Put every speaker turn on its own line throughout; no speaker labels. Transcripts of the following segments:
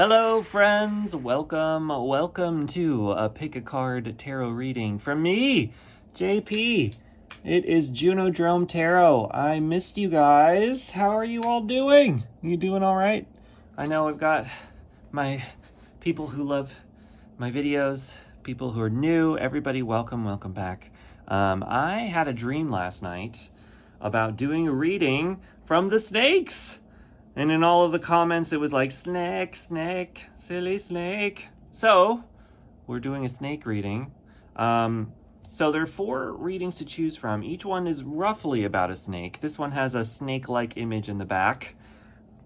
Hello, friends. Welcome to a Pick a Card Tarot reading from me, JP. It is Junodrome Tarot. I missed you guys. How are you all doing? You doing all right? I know I've got my people who love my videos, people who are new. Everybody, welcome back. I had a dream last night about doing a reading from the snakes. And in all of the comments, it was like, snake, silly snake. So, we're doing a snake reading. So there are 4 readings to choose from. Each one is roughly about a snake. This one has a snake-like image in the back.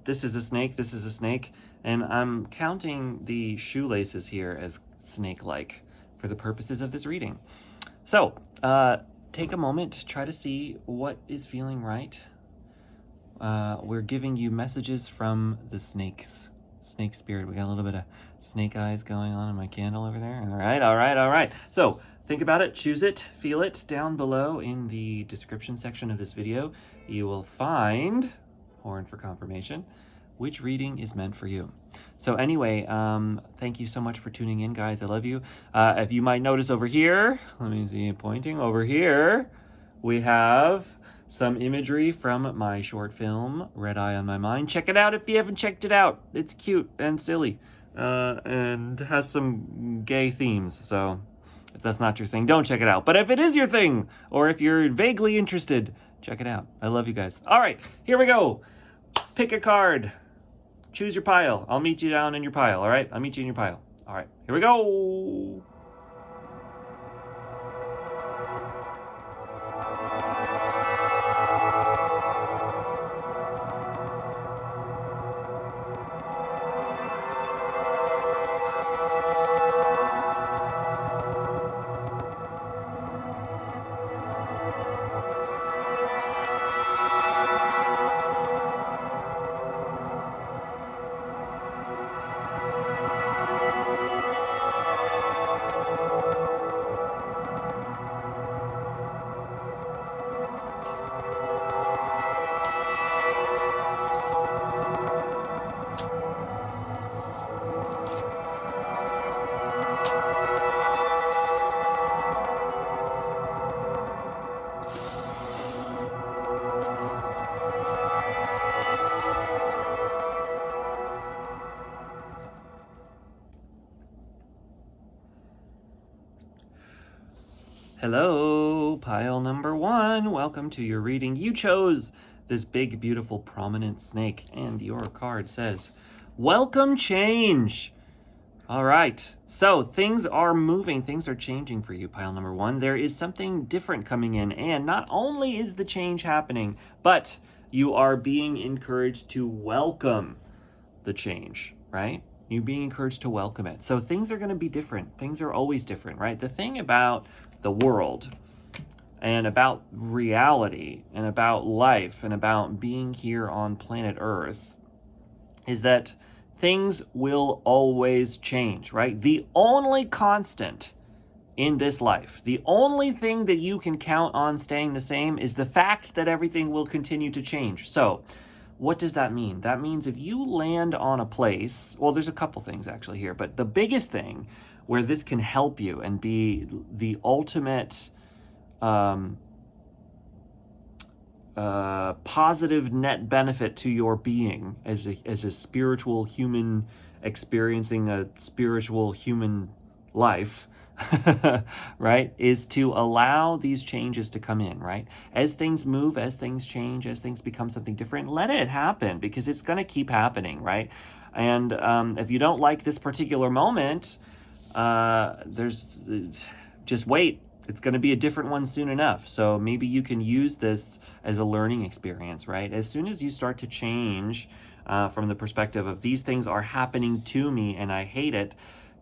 This is a snake, this is a snake. And I'm counting the shoelaces here as snake-like for the purposes of this reading. So, take a moment to try to see what is feeling right. We're giving you messages from the snakes. Snake spirit. We got a little bit of snake eyes going on in my candle over there. All right. So think about it, choose it, feel it. Down below in the description section of this video, you will find, horn for confirmation, which reading is meant for you. So anyway, thank you so much for tuning in, guys. I love you. If you might notice over here, let me see, pointing over here, we have some imagery from my short film, Red Eye on My Mind. Check it out if you haven't checked it out. It's cute and silly, and has some gay themes. So if that's not your thing, don't check it out. But if it is your thing, or if you're vaguely interested, check it out. I love you guys. All right, here we go. Pick a card. Choose your pile. I'll meet you down in your pile, all right? I'll meet you in your pile. All right, here we go. Hello, pile number 1. Welcome to your reading. You chose this big, beautiful, prominent snake, and your card says, welcome change. All right, so things are moving, things are changing for you, pile number 1. There is something different coming in, and not only is the change happening, but you are being encouraged to welcome the change, right? You're being encouraged to welcome it. So things are going to be different. Things are always different, right? The thing about the world and about reality and about life and about being here on planet Earth is that things will always change, right? The only constant in this life, the only thing that you can count on staying the same is the fact that everything will continue to change. So what does that mean? That means if you land on a place, well, there's a couple things actually here, but the biggest thing where this can help you and be the ultimate positive net benefit to your being as a spiritual human experiencing a spiritual human life, right, is to allow these changes to come in, right? As things move, as things change, as things become something different, let it happen, because it's going to keep happening, right? And if you don't like this particular moment, just wait. It's going to be a different one soon enough. So maybe you can use this as a learning experience, right? As soon as you start to change from the perspective of these things are happening to me and I hate it,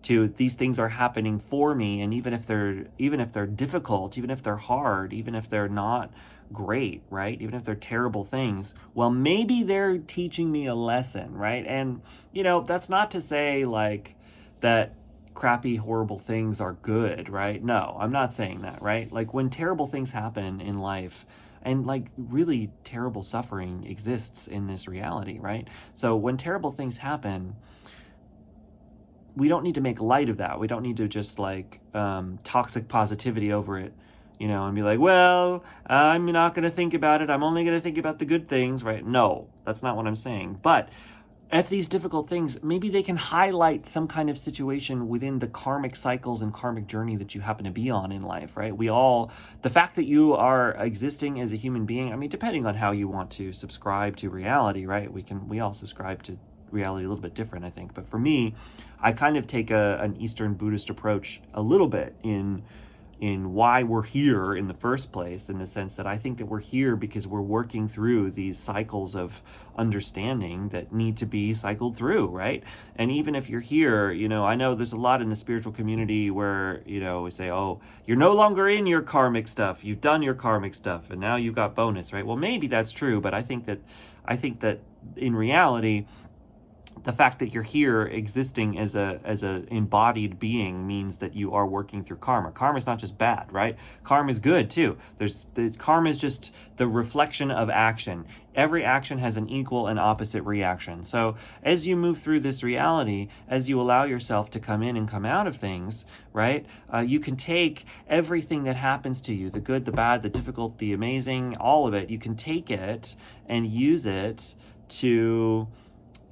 to these things are happening for me, and even if they're difficult, even if they're hard, even if they're not great, right? Even if they're terrible things, well, maybe they're teaching me a lesson, right? And that's not to say like that crappy, horrible things are good, right? No, I'm not saying that, right? Like when terrible things happen in life, and like really terrible suffering exists in this reality, right? So when terrible things happen, we don't need to make light of that. We don't need to just like toxic positivity over it, you know, and be like, well, I'm not going to think about it. I'm only going to think about the good things, right? No, that's not what I'm saying. But if these difficult things, maybe they can highlight some kind of situation within the karmic cycles and karmic journey that you happen to be on in life, right? The fact that you are existing as a human being, I mean, depending on how you want to subscribe to reality, right? We all subscribe to reality a little bit different, I think. But for me, I kind of take an Eastern Buddhist approach a little bit in why we're here in the first place, in the sense that I think that we're here because we're working through these cycles of understanding that need to be cycled through, right? And even if you're here, you know, I know there's a lot in the spiritual community where, you know, we say, oh, you're no longer in your karmic stuff, you've done your karmic stuff and now you've got bonus, right? Well, maybe that's true, but I think that in reality, the fact that you're here existing as a embodied being means that you are working through karma. Karma is not just bad, right? Karma is good too. Karma is just the reflection of action. Every action has an equal and opposite reaction. So as you move through this reality, as you allow yourself to come in and come out of things, right? You can take everything that happens to you, the good, the bad, the difficult, the amazing, all of it. You can take it and use it to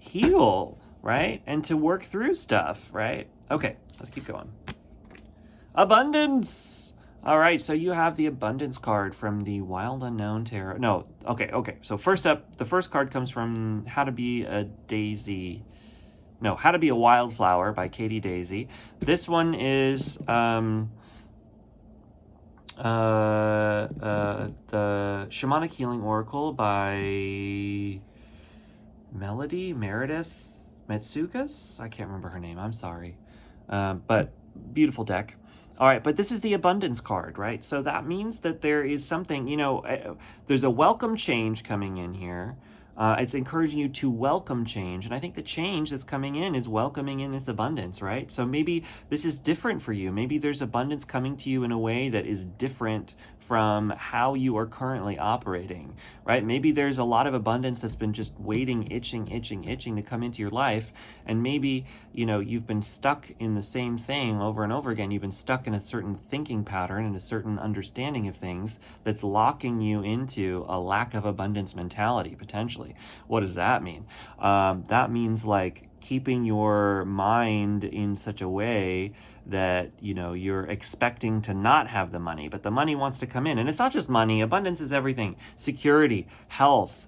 heal, right? And to work through stuff, right? Okay, let's keep going. Abundance. All right, so you have the abundance card from the Wild Unknown Tarot. No, okay. So first up, the first card comes from How to Be a Wildflower by Katie Daisy. This one is the Shamanic Healing Oracle by Meredith Metsukas? I can't remember her name. I'm sorry. But beautiful deck. All right, but this is the abundance card, right? So that means that there is something, you know, there's a welcome change coming in here. It's encouraging you to welcome change. And I think the change that's coming in is welcoming in this abundance, right? So maybe this is different for you. Maybe there's abundance coming to you in a way that is different from how you are currently operating, right? Maybe there's a lot of abundance that's been just waiting, itching to come into your life. And maybe, you know, you've been stuck in the same thing over and over again. You've been stuck in a certain thinking pattern and a certain understanding of things that's locking you into a lack of abundance mentality, potentially. What does that mean? That means like keeping your mind in such a way that, you know, you're expecting to not have the money, but the money wants to come in. And it's not just money. Abundance is everything. Security, health,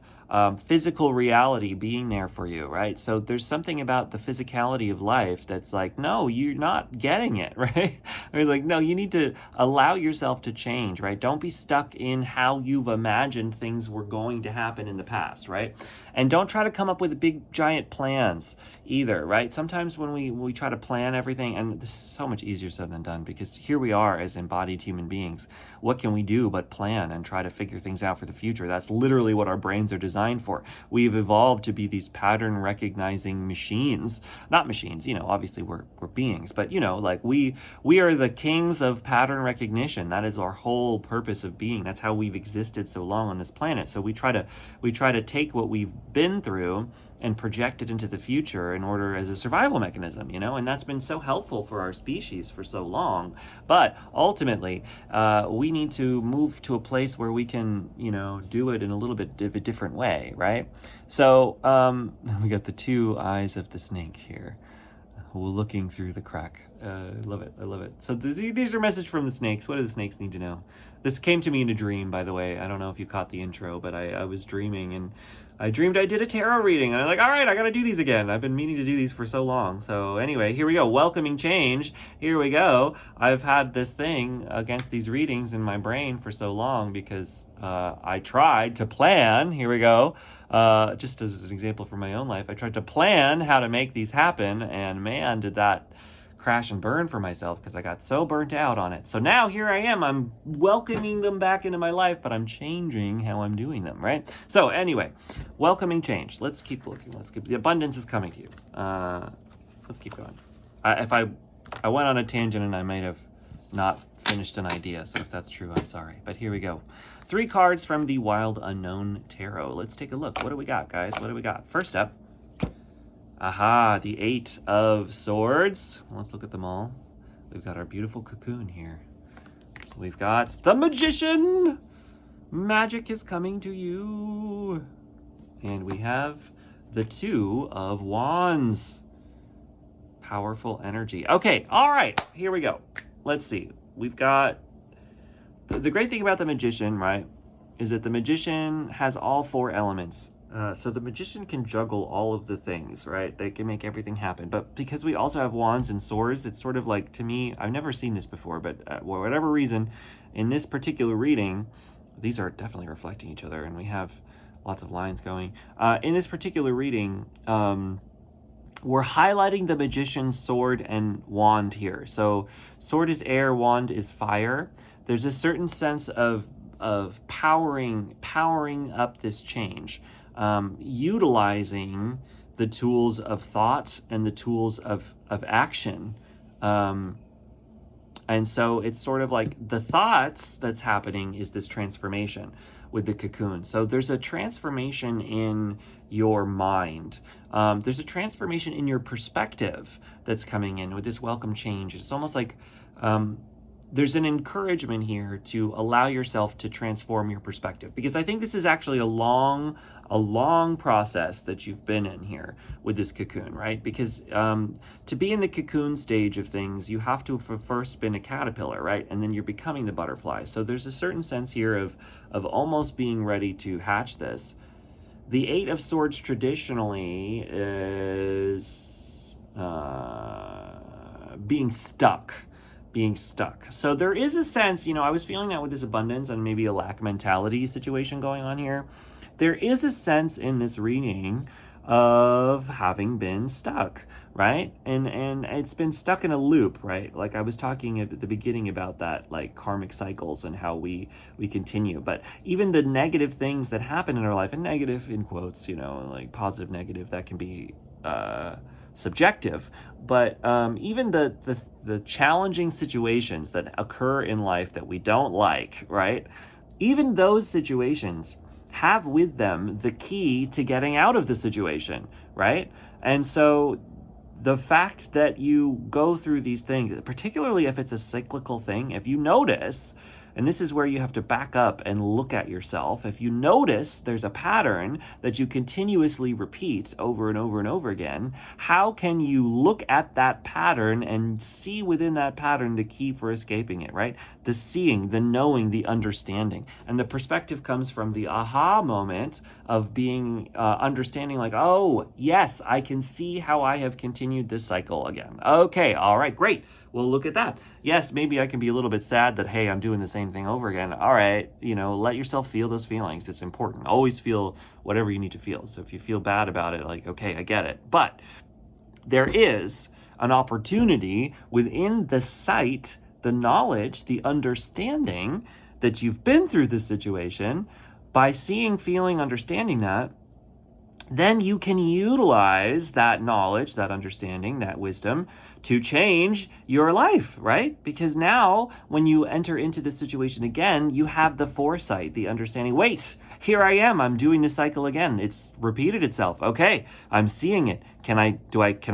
physical reality being there for you, right? So there's something about the physicality of life that's like, no, you're not getting it, right? Or like, no, you need to allow yourself to change, right? Don't be stuck in how you've imagined things were going to happen in the past, right? And don't try to come up with big giant plans either, right? Sometimes when we try to plan everything, and this is so much easier said than done, because here we are as embodied human beings. What can we do but plan and try to figure things out for the future? That's literally what our brains are designed for. We've evolved to be these pattern recognizing machines. Not machines, you know, obviously we're beings, but you know, like we are the kings of pattern recognition. That is our whole purpose of being. That's how we've existed so long on this planet. So we try to take what we've been through and project it into the future in order as a survival mechanism, you know, and that's been so helpful for our species for so long. But ultimately, we need to move to a place where we can, you know, do it in a little bit of a different way, right? So we got the two eyes of the snake here, looking through the crack. I love it. So these are messages from the snakes. What do the snakes need to know? This came to me in a dream, by the way. I don't know if you caught the intro, but I was dreaming, and I dreamed I did a tarot reading, and I'm like, all right, I gotta do these again. I've been meaning to do these for so long. So anyway, here we go. Welcoming change. Here we go. I've had this thing against these readings in my brain for so long because I tried to plan. Here we go. Just as an example from my own life, I tried to plan how to make these happen, and man, did that crash and burn for myself because I got so burnt out on it. So now here I am, I'm welcoming them back into my life, but I'm changing how I'm doing them, right? So anyway, welcoming change. Let's keep looking. The abundance is coming to you. Let's keep going. If I went on a tangent and I might have not finished an idea, so if that's true, I'm sorry. But here we go. 3 cards from the Wild Unknown Tarot. Let's take a look. What do we got, guys? What do we got? First up, Aha, the 8 of Swords. Let's look at them all. We've got our beautiful cocoon here. We've got the Magician. Magic is coming to you. And we have the 2 of Wands. Powerful energy. Okay, all right, here we go. Let's see. We've got the great thing about the Magician, right, is that the Magician has all 4 elements. So the Magician can juggle all of the things, right? They can make everything happen. But because we also have Wands and Swords, it's sort of like, to me, I've never seen this before, but for whatever reason, in this particular reading, these are definitely reflecting each other, and we have lots of lines going. In this particular reading, we're highlighting the Magician's sword and wand here. So sword is air, wand is fire. There's a certain sense of powering up this change, utilizing the tools of thought and the tools of action. And so it's sort of like the thoughts that's happening is this transformation with the cocoon. So there's a transformation in your mind. There's a transformation in your perspective that's coming in with this welcome change. It's almost like there's an encouragement here to allow yourself to transform your perspective, because I think this is actually a long process that you've been in here with this cocoon, right? Because to be in the cocoon stage of things, you have to have first been a caterpillar, right? And then you're becoming the butterfly. So there's a certain sense here of almost being ready to hatch this. The 8 of Swords traditionally is being stuck. So there is a sense, I was feeling that with this abundance and maybe a lack mentality situation going on here. There is a sense in this reading of having been stuck, right? And it's been stuck in a loop, right? Like I was talking at the beginning about that, like karmic cycles and how we continue. But even the negative things that happen in our life, and negative in quotes, like positive, negative, that can be subjective. But even the challenging situations that occur in life that we don't like, right? Even those situations have with them the key to getting out of the situation, right? And so the fact that you go through these things, particularly if it's a cyclical thing, if you notice, and this is where you have to back up and look at yourself, if you notice there's a pattern that you continuously repeat over and over and over again, how can you look at that pattern and see within that pattern the key for escaping it, right? The seeing, the knowing, the understanding. And the perspective comes from the aha moment of being understanding, like, oh, yes, I can see how I have continued this cycle again. Okay, all right, great. Well, look at that. Yes, maybe I can be a little bit sad that, hey, I'm doing the same thing over again. All right, let yourself feel those feelings. It's important. Always feel whatever you need to feel. So if you feel bad about it, like, okay, I get it. But there is an opportunity within the sight, the knowledge, the understanding that you've been through this situation. By seeing, feeling, understanding that, then you can utilize that knowledge, that understanding, that wisdom to change your life, right? Because now when you enter into this situation again, you have the foresight, the understanding, wait, here I am, I'm doing this cycle again. It's repeated itself. Okay, I'm seeing it. Can I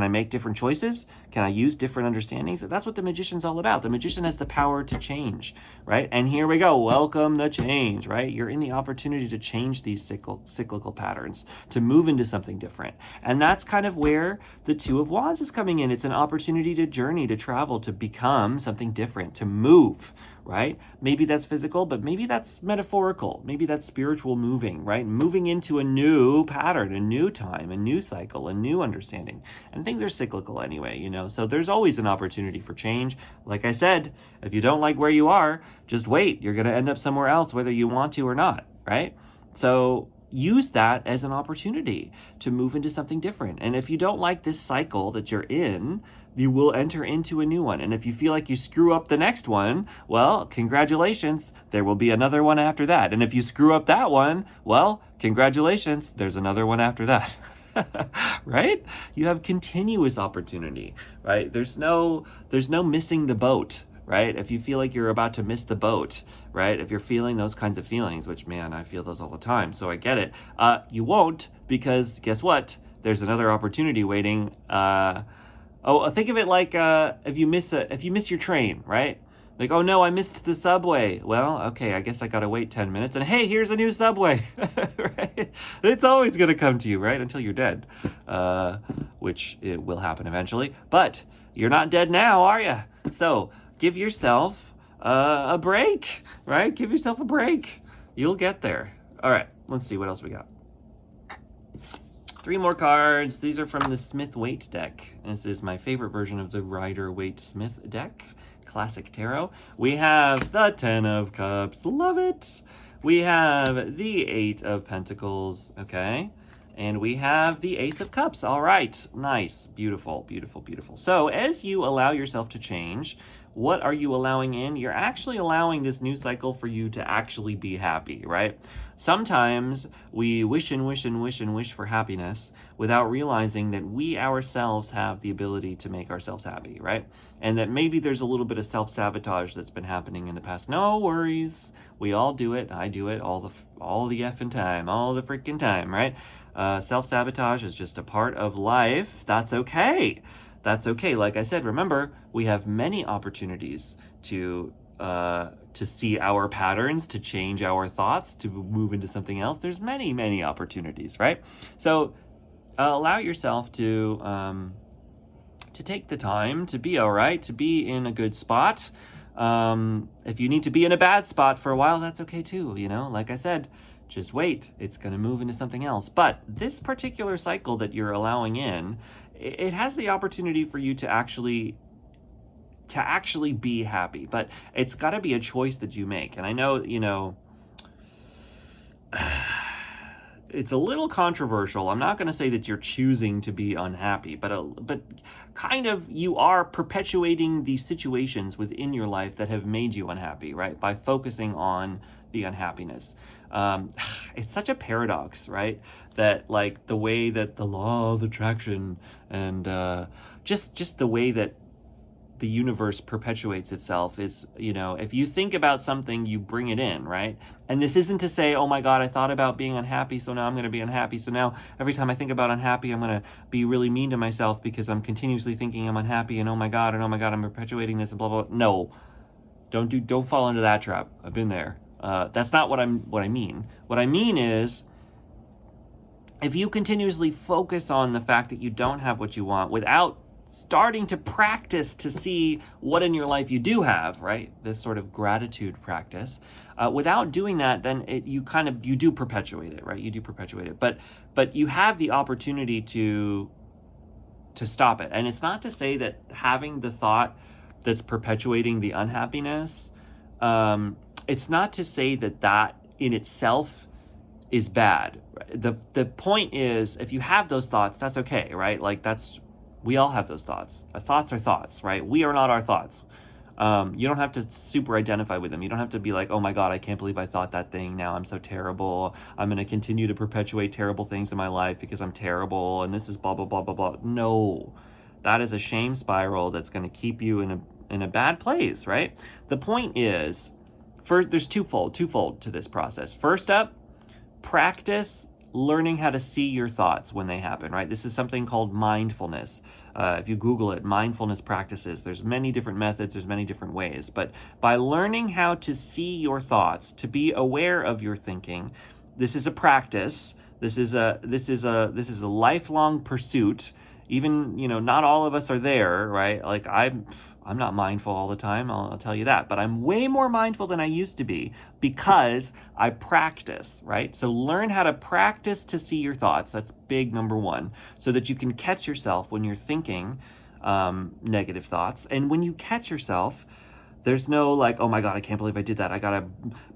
make different choices? Can I use different understandings? That's what the Magician's all about. The Magician has the power to change, right? And here we go. Welcome the change, right? You're in the opportunity to change these cyclical patterns, to move into something different. And that's kind of where the 2 of Wands is coming in. It's an opportunity to journey, to travel, to become something different, to move, right? Maybe that's physical, but maybe that's metaphorical. Maybe that's spiritual moving, right? Moving into a new pattern, a new time, a new cycle, a new understanding. And things are cyclical anyway, so there's always an opportunity for change. Like I said, if you don't like where you are, just wait. You're going to end up somewhere else, whether you want to or not, right? So use that as an opportunity to move into something different. And if you don't like this cycle that you're in, you will enter into a new one. And if you feel like you screw up the next one, well, congratulations, there will be another one after that. And if you screw up that one, well, congratulations, there's another one after that. Right? You have continuous opportunity, right? There's no missing the boat, right? If you feel like you're about to miss the boat, right? If you're feeling those kinds of feelings, which, man, I feel those all the time, so I get it. You won't, because guess what? there's another opportunity waiting. Think of it like if you miss your train, right? Like, oh no, I missed the subway. Well, okay, I guess I gotta wait 10 minutes. And hey, here's a new subway, right? It's always gonna come to you, right? Until you're dead, which it will happen eventually. But you're not dead now, are you? So give yourself a break, right? Give yourself a break. You'll get there. All right, let's see what else we got. 3 more cards. These are from the Smith-Waite deck. This is my favorite version of the Rider-Waite-Smith deck. Classic tarot. We have the 10 of Cups. Love it. We have the 8 of Pentacles. Okay. And we have the Ace of Cups. All right. Nice. Beautiful, beautiful, beautiful. So as you allow yourself to change, what are you allowing in? You're actually allowing this new cycle for you to actually be happy, right? Sometimes we wish and wish and wish and wish for happiness without realizing that we ourselves have the ability to make ourselves happy, right? And that maybe there's a little bit of self-sabotage that's been happening in the past. No worries. We all do it. I do it all the effing time, all the freaking time, right? Self-sabotage is just a part of life. That's okay. That's okay. Like I said, remember, we have many opportunities to see our patterns, to change our thoughts, to move into something else. There's many, many opportunities, right? So allow yourself to take the time to be all right, to be in a good spot. If you need to be in a bad spot for a while, that's okay too. You know, like I said, just wait. It's going to move into something else. But this particular cycle that you're allowing in, it has the opportunity for you to actually be happy, but it's got to be a choice that you make. And I know, you know, it's a little controversial. I'm not going to say that you're choosing to be unhappy, but kind of you are perpetuating these situations within your life that have made you unhappy, right? By focusing on the unhappiness. It's such a paradox, right? That like the way that the law of attraction and just the way that the universe perpetuates itself is, you know, if you think about something, you bring it in, right? And this isn't to say, oh my God, I thought about being unhappy, so now I'm going to be unhappy. So now every time I think about unhappy, I'm going to be really mean to myself because I'm continuously thinking I'm unhappy and oh my God, I'm perpetuating this and blah, blah, blah. No, don't fall into that trap. I've been there. That's not what I mean. What I mean is, if you continuously focus on the fact that you don't have what you want without starting to practice to see what in your life you do have, right? This sort of gratitude practice. Without doing that, then you do perpetuate it, right? You do perpetuate it, but you have the opportunity to stop it. And it's not to say that having the thought that's perpetuating the unhappiness, it's not to say that in itself is bad. The point is, if you have those thoughts, that's okay, right? Like we all have those thoughts. Thoughts are thoughts, right? We are not our thoughts. You don't have to super identify with them. You don't have to be like, oh my God, I can't believe I thought that thing. Now I'm so terrible. I'm going to continue to perpetuate terrible things in my life because I'm terrible and this is blah, blah, blah, blah, blah. No, that is a shame spiral that's going to keep you in a bad place, right? The point is, first, there's twofold to this process. First up, practice learning how to see your thoughts when they happen, right? This is something called mindfulness. If you Google it, mindfulness practices, there's many different methods, there's many different ways. But by learning how to see your thoughts, to be aware of your thinking, this is a practice. This is a lifelong pursuit. Even, you know, not all of us are there, right? Like I'm not mindful all the time, I'll tell you that, but I'm way more mindful than I used to be because I practice, right? So learn how to practice to see your thoughts. That's big number one, so that you can catch yourself when you're thinking negative thoughts. And when you catch yourself, there's no like, oh my God, I can't believe I did that. I gotta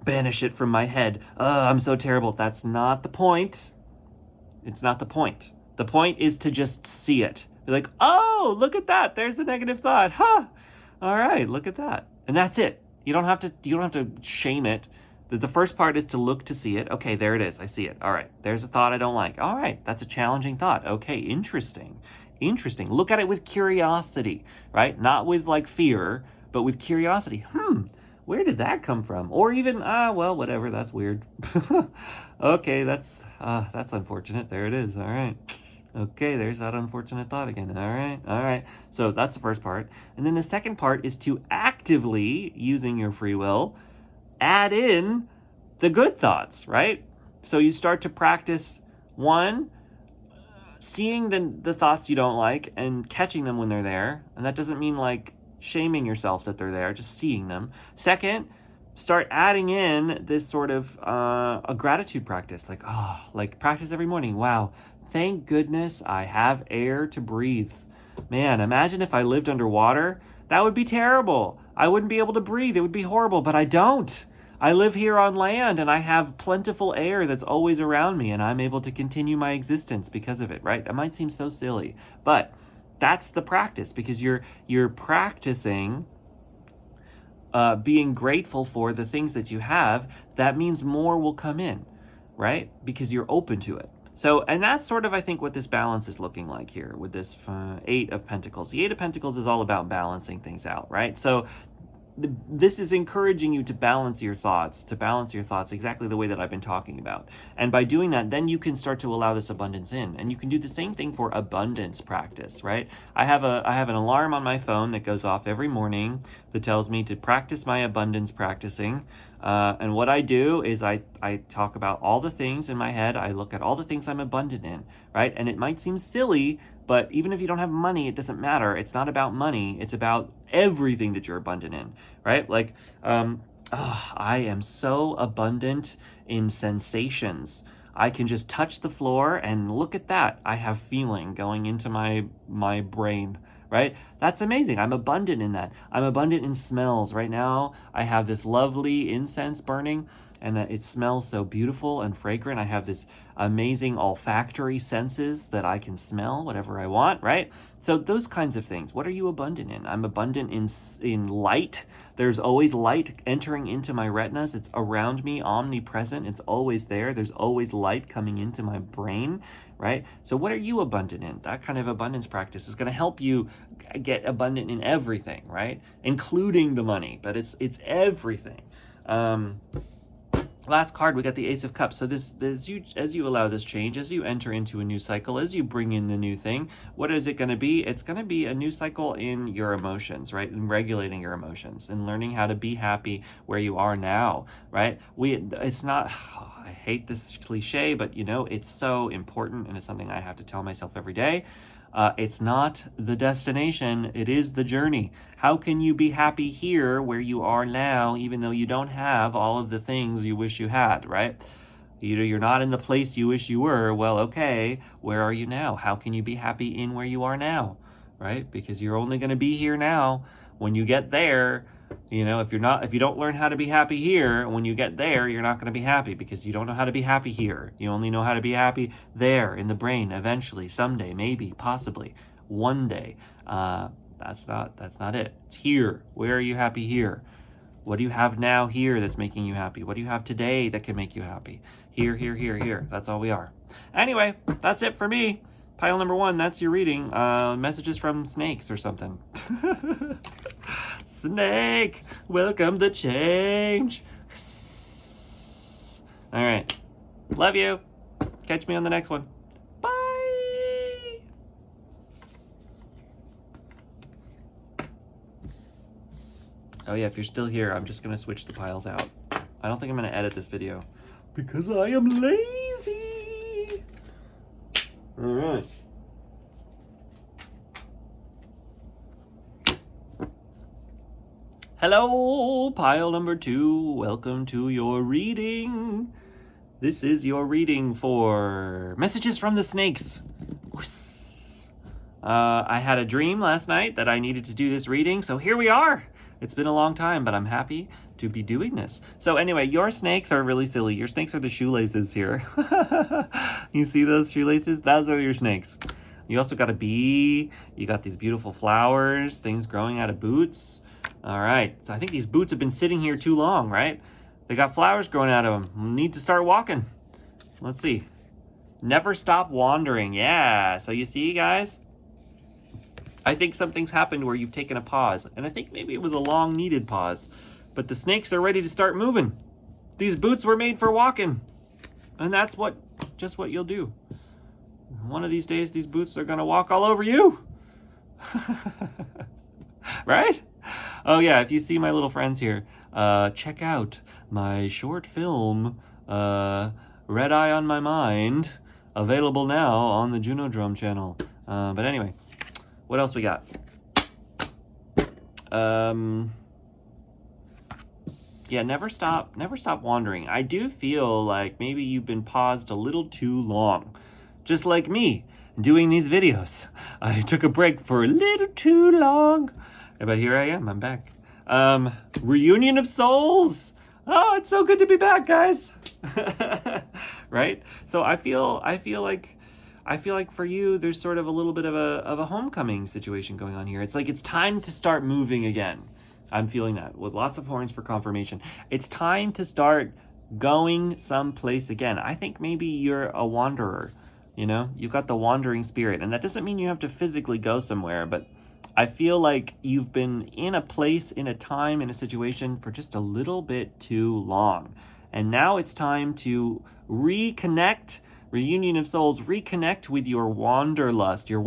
banish it from my head. I'm so terrible. That's not the point. It's not the point. The point is to just see it. Be like, oh, look at that. There's a negative thought. Huh. All right, look at that. And that's it. You don't have to shame it. The first part is to look to see it. Okay, there it is. I see it. All right. There's a thought I don't like. All right. That's a challenging thought. Okay, interesting. Look at it with curiosity, right? Not with like fear, but with curiosity. Where did that come from? Or even, well, whatever. That's weird. Okay, that's unfortunate. There it is. All right. Okay, there's that unfortunate thought again. All right. So that's the first part. And then the second part is to actively, using your free will, add in the good thoughts, right? So you start to practice, one, seeing the thoughts you don't like and catching them when they're there. And that doesn't mean like shaming yourself that they're there, just seeing them. Second, start adding in this sort of a gratitude practice, like practice every morning. Wow, thank goodness I have air to breathe. Man, imagine if I lived underwater. That would be terrible. I wouldn't be able to breathe. It would be horrible, but I don't. I live here on land and I have plentiful air that's always around me, and I'm able to continue my existence because of it, right? That might seem so silly, but that's the practice, because you're practicing being grateful for the things that you have. That means more will come in, right? Because you're open to it. So, and that's sort of, I think, what this balance is looking like here with this Eight of Pentacles. The Eight of Pentacles is all about balancing things out, right? So this is encouraging you to balance your thoughts exactly the way that I've been talking about. And by doing that, then you can start to allow this abundance in. And you can do the same thing for abundance practice, right? I have an alarm on my phone that goes off every morning that tells me to practice my abundance practicing. And what I do is I talk about all the things in my head. I look at all the things I'm abundant in, right? And it might seem silly, but even if you don't have money, it doesn't matter. It's not about money. It's about everything that you're abundant in, right? Like, I am so abundant in sensations. I can just touch the floor and look at that. I have feeling going into my brain, right? That's amazing. I'm abundant in that. I'm abundant in smells. Right now, I have this lovely incense burning, and it smells so beautiful and fragrant. I have this amazing olfactory senses that I can smell whatever I want, right? So those kinds of things. What are you abundant in? I'm abundant in light. There's always light entering into my retinas. It's around me, omnipresent. It's always there. There's always light coming into my brain, right? So what are you abundant in? That kind of abundance practice is going to help you get abundant in everything, right? Including the money, but it's everything. Last card, we got the Ace of Cups. So this as you allow this change, as you enter into a new cycle, as you bring in the new thing, what is it going to be? It's going to be a new cycle in your emotions, right? In regulating your emotions and learning how to be happy where you are now, right? It's not, I hate this cliche, but it's so important, and it's something I have to tell myself every day. It's not the destination, it is the journey. How can you be happy here where you are now, even though you don't have all of the things you wish you had, right? You're not in the place you wish you were. Well, okay, where are you now? How can you be happy in where you are now, right? Because you're only going to be here now. When you get there, if you don't learn how to be happy here, when you get there, you're not going to be happy, because you don't know how to be happy here. You only know how to be happy there in the brain, eventually, someday, maybe, possibly, one day. That's not it. It's here. Where are you happy here? What do you have now here that's making you happy? What do you have today that can make you happy? Here. That's all we are. Anyway, that's it for me. Pile number 1, that's your reading. Messages from snakes or something. Snake, welcome to change. All right. Love you. Catch me on the next one. Bye. Oh yeah, if you're still here, I'm just going to switch the piles out. I don't think I'm going to edit this video because I am lazy. All right. Hello, pile number 2. Welcome to your reading. This is your reading for Messages from the Snakes. I had a dream last night that I needed to do this reading, so here we are. It's been a long time, but I'm happy to be doing this. So anyway, your snakes are really silly. Your snakes are the shoelaces here. You see those shoelaces? Those are your snakes. You also got a bee. You got these beautiful flowers, things growing out of boots. All right, so I think these boots have been sitting here too long, right? They got flowers growing out of them. Need to start walking. Let's see. Never stop wandering. Yeah, so you see, guys? I think something's happened where you've taken a pause, and I think maybe it was a long-needed pause, but the snakes are ready to start moving. These boots were made for walking, and that's just what you'll do. One of these days, these boots are gonna walk all over you. Right? Oh yeah, if you see my little friends here, check out my short film, Red Eye on My Mind, available now on the Junodrome channel. But anyway, what else we got? Yeah, never stop wandering. I do feel like maybe you've been paused a little too long. Just like me, doing these videos. I took a break for a little too long. But here I am, I'm back. Reunion of Souls! Oh, it's so good to be back, guys! Right? So I feel like for you, there's sort of a little bit of a homecoming situation going on here. It's like it's time to start moving again. I'm feeling that with lots of horns for confirmation. It's time to start going someplace again. I think maybe you're a wanderer. You know, you've got the wandering spirit, and that doesn't mean you have to physically go somewhere, but I feel like you've been in a place, in a time, in a situation for just a little bit too long. And now it's time to reconnect, Reunion of Souls, reconnect with your wanderlust, your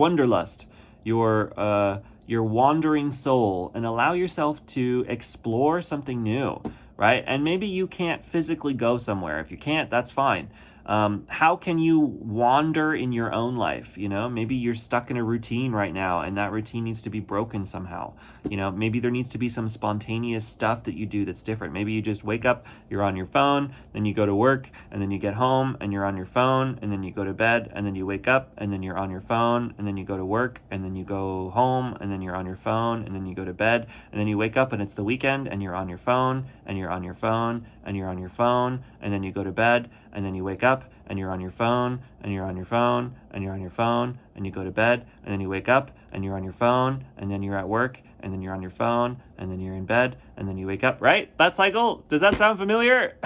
wandering soul, and allow yourself to explore something new, right? And maybe you can't physically go somewhere. If you can't, that's fine. How can you wander in your own life? You know, maybe you're stuck in a routine right now and that routine needs to be broken somehow. You know, maybe there needs to be some spontaneous stuff that you do that's different. Maybe you just wake up, you're on your phone, then you go to work, and then you get home and you're on your phone, and then you go to bed, and then you wake up, and then you're on your phone, and then you go to work, and then you go home, and then you're on your phone, and then you go to bed, and then you wake up and it's the weekend and you're on your phone, and you're on your phone, and you're on your phone, and then you go to bed, and then you wake up and you're on your phone, and you're on your phone, and you're on your phone, and you go to bed, and then you wake up and you're on your phone, and then you're at work, and then you're on your phone, and then you're in bed, and then you wake up, right? That cycle? Does that sound familiar?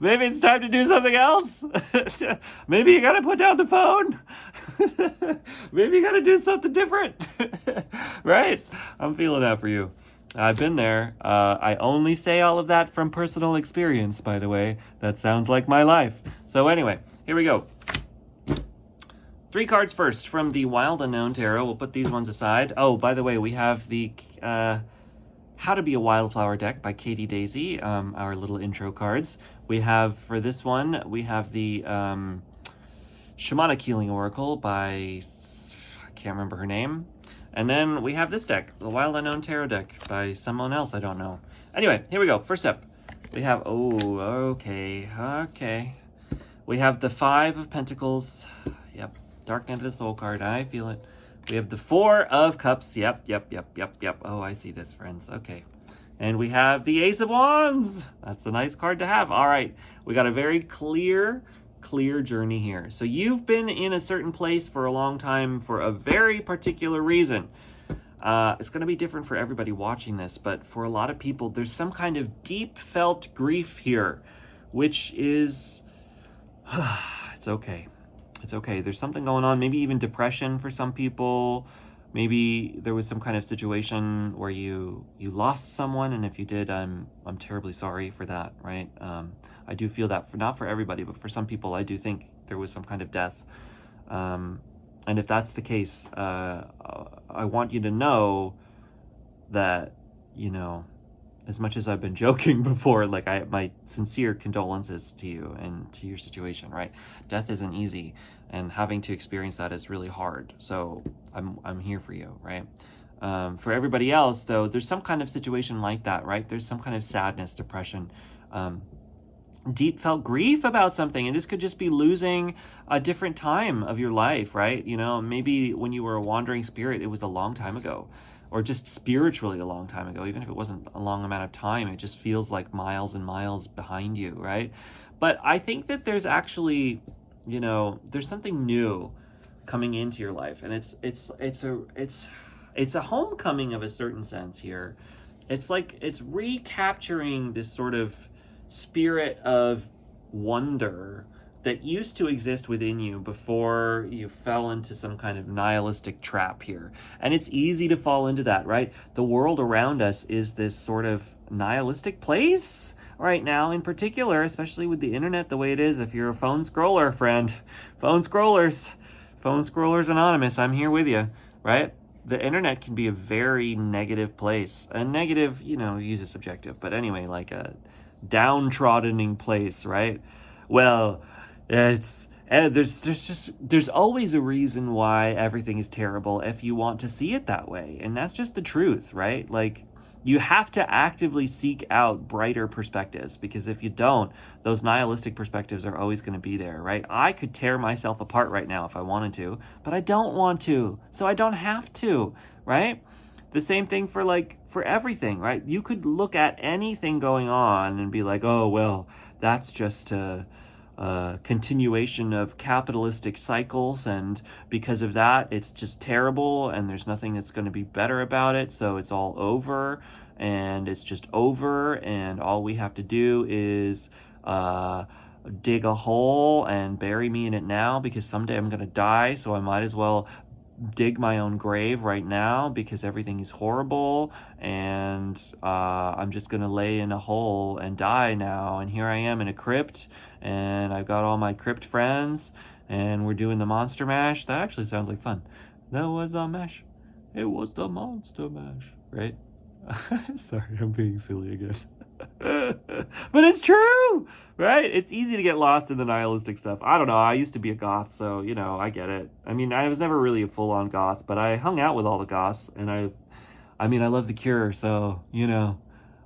Maybe it's time to do something else. Maybe you gotta put down the phone. Maybe you gotta do something different. Right? I'm feeling that for you. I've been there. I only say all of that from personal experience, by the way. That sounds like my life. So anyway, here we go. 3 cards first from the Wild Unknown Tarot. We'll put these ones aside. Oh, by the way, we have the How to Be a Wildflower deck by Katie Daisy, our little intro cards. We have, for this one, we have the Shamanic Healing Oracle by, I can't remember her name. And then we have this deck, the Wild Unknown Tarot deck by someone else I don't know. Anyway, here we go. First up, we have, okay. We have the 5 of Pentacles. Yep, Dark Night of the Soul card. I feel it. We have the 4 of Cups. Yep. Oh, I see this, friends. Okay. And we have the Ace of Wands. That's a nice card to have. All right. We got a very clear journey here. So you've been in a certain place for a long time for a very particular reason. It's going to be different for everybody watching this, but for a lot of people, there's some kind of deep felt grief here, which is, it's okay. It's okay. There's something going on, maybe even depression for some people. Maybe there was some kind of situation where you lost someone, and if you did, I'm terribly sorry for that, right? I do feel that, not for everybody, but for some people, I do think there was some kind of death. And if that's the case, I want you to know that, you know, as much as I've been joking before, like my sincere condolences to you and to your situation, right? Death isn't easy, and having to experience that is really hard. So I'm here for you, right? For everybody else, though, there's some kind of situation like that, right? There's some kind of sadness, depression, deep felt grief about something, and this could just be losing a different time of your life, right? You know, maybe when you were a wandering spirit, it was a long time ago, or just spiritually a long time ago. Even if it wasn't a long amount of time, it just feels like miles and miles behind you, right? But I think that there's actually, you know, there's something new coming into your life, and it's a homecoming of a certain sense here. It's like it's recapturing this sort of spirit of wonder that used to exist within you before you fell into some kind of nihilistic trap here. And it's easy to fall into that, right? The world around us is this sort of nihilistic place right now, in particular, especially with the internet the way it is. If you're a phone scroller, friend, phone scrollers, Phone Scrollers Anonymous, I'm here with you, right? The internet can be a very negative place. A negative, use a subjective, but anyway, like a downtroddening place, right? Well, there's always a reason why everything is terrible if you want to see it that way, and that's just the truth, right? Like, you have to actively seek out brighter perspectives, because if you don't, those nihilistic perspectives are always going to be there, right? I could tear myself apart right now if I wanted to, but I don't want to, so I don't have to, right? The same thing for everything, right? You could look at anything going on and be like, oh, well, that's just a continuation of capitalistic cycles, and because of that it's just terrible and there's nothing that's going to be better about it, so it's all over, and it's just over, and all we have to do is dig a hole and bury me in it now, because someday I'm going to die, so I might as well dig my own grave right now because everything is horrible, and I'm just gonna lay in a hole and die now, and here I am in a crypt, and I've got all my crypt friends, and we're doing the Monster Mash. That actually sounds like fun. That was a mash. It was the Monster Mash, right? Sorry, I'm being silly again. But it's true, right? It's easy to get lost in the nihilistic stuff. I don't know, I used to be a goth, so I get it. I mean, I was never really a full-on goth, but I hung out with all the goths, and I love The Cure, so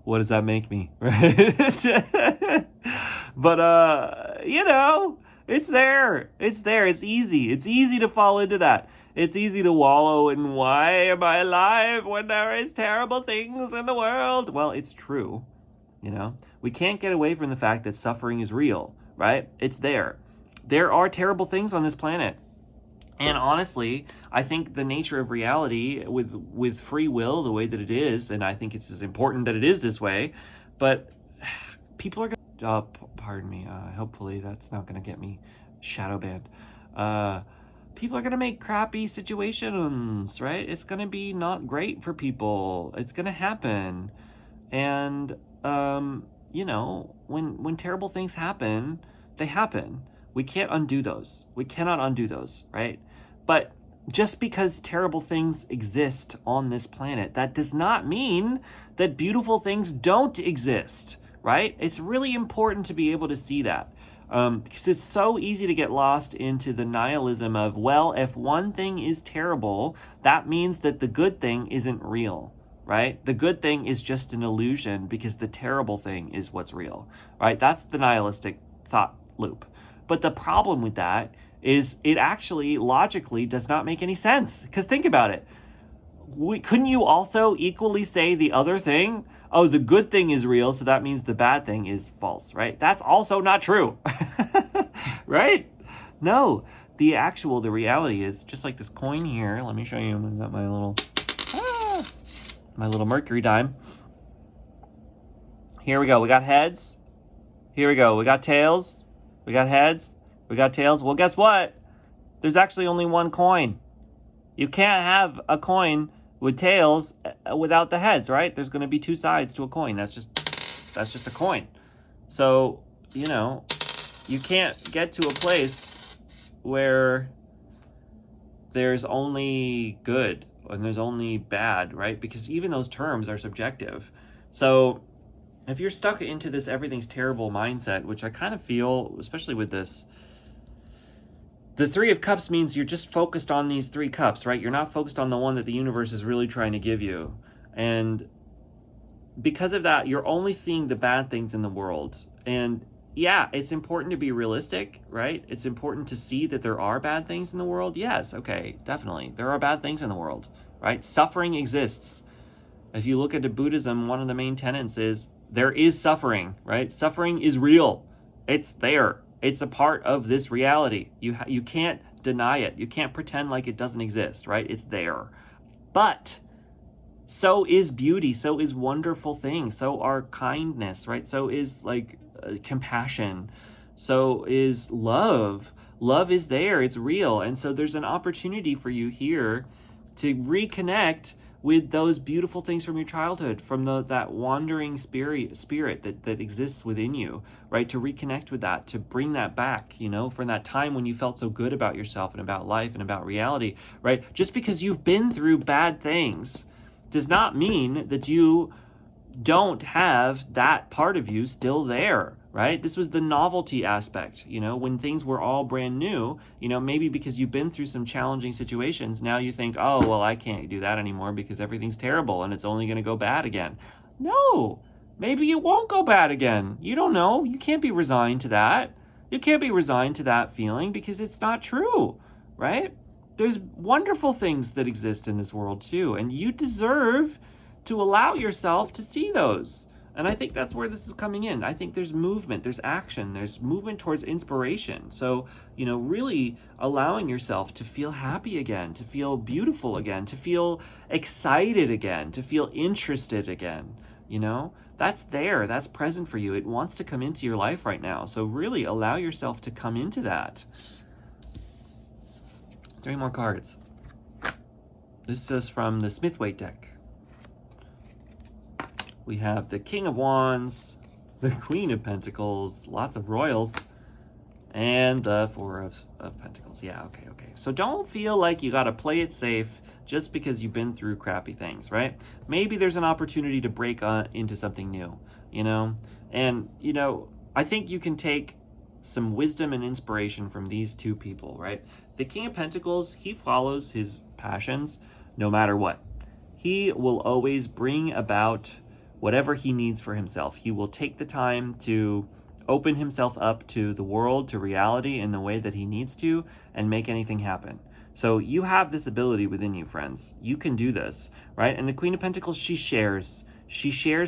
what does that make me, right? But it's there, it's easy to fall into that. It's easy to wallow in, why am I alive when there is terrible things in the world? Well, it's true. We can't get away from the fact that suffering is real, right? It's there. There are terrible things on this planet. And honestly, I think the nature of reality with free will, the way that it is, and I think it's as important that it is this way, but people are going to, pardon me, hopefully that's not going to get me shadow banned. People are going to make crappy situations, right? It's going to be not great for people. It's going to happen. And when terrible things happen, they happen. We can't undo those. We cannot undo those, right? But just because terrible things exist on this planet, that does not mean that beautiful things don't exist, right? It's really important to be able to see that. Because it's so easy to get lost into the nihilism of, well, if one thing is terrible, that means that the good thing isn't real. Right? The good thing is just an illusion because the terrible thing is what's real, right? That's the nihilistic thought loop. But the problem with that is it actually logically does not make any sense. Because think about it. Couldn't you also equally say the other thing? Oh, the good thing is real, so that means the bad thing is false, right? That's also not true, right? No, the reality is just like this coin here. Let me show you. I've got my little mercury dime. Here we go. We got heads. Here we go. We got tails. We got heads. We got tails. Well, guess what? There's actually only one coin. You can't have a coin with tails without the heads, right? There's going to be two sides to a coin. That's just a coin. So, you can't get to a place where there's only good and there's only bad, right? Because even those terms are subjective. So if you're stuck into this everything's terrible mindset, which I kind of feel, especially with this, the Three of Cups means you're just focused on these three cups, right? You're not focused on the one that the universe is really trying to give you. And because of that, you're only seeing the bad things in the world. And yeah, it's important to be realistic, right? It's important to see that there are bad things in the world. Yes, okay, definitely. There are bad things in the world, right? Suffering exists. If you look into Buddhism, one of the main tenets is there is suffering, right? Suffering is real. It's there. It's a part of this reality. You can't deny it. You can't pretend like it doesn't exist, right? It's there. But so is beauty. So is wonderful things. So are kindness, right? So is compassion. So is love. Love is there. It's real. And so there's an opportunity for you here to reconnect with those beautiful things from your childhood, from that wandering spirit that exists within you, right? To reconnect with that, to bring that back, from that time when you felt so good about yourself and about life and about reality, right? Just because you've been through bad things does not mean that you don't have that part of you still there, right? This was the novelty aspect, when things were all brand new, maybe because you've been through some challenging situations, now you think, oh, well, I can't do that anymore because everything's terrible and it's only going to go bad again. No, maybe it won't go bad again. You don't know. You can't be resigned to that. You can't be resigned to that feeling because it's not true, right? There's wonderful things that exist in this world too, and you deserve to allow yourself to see those. And I think that's where this is coming in. I think there's movement, there's action, there's movement towards inspiration. So, really allowing yourself to feel happy again, to feel beautiful again, to feel excited again, to feel interested again, that's there, that's present for you. It wants to come into your life right now. So really allow yourself to come into that. 3 more cards. This is from the Smith-Waite deck. We have the King of Wands, the Queen of Pentacles, lots of royals, and the Four of Pentacles. Yeah, okay. So don't feel like you got to play it safe just because you've been through crappy things, right? Maybe there's an opportunity to break into something new, And, I think you can take some wisdom and inspiration from these two people, right? The King of Pentacles, he follows his passions no matter what. He will always bring about whatever he needs for himself. He will take the time to open himself up to the world, to reality in the way that he needs to, and make anything happen. So you have this ability within you, friends. You can do this, right? And the Queen of Pentacles, she shares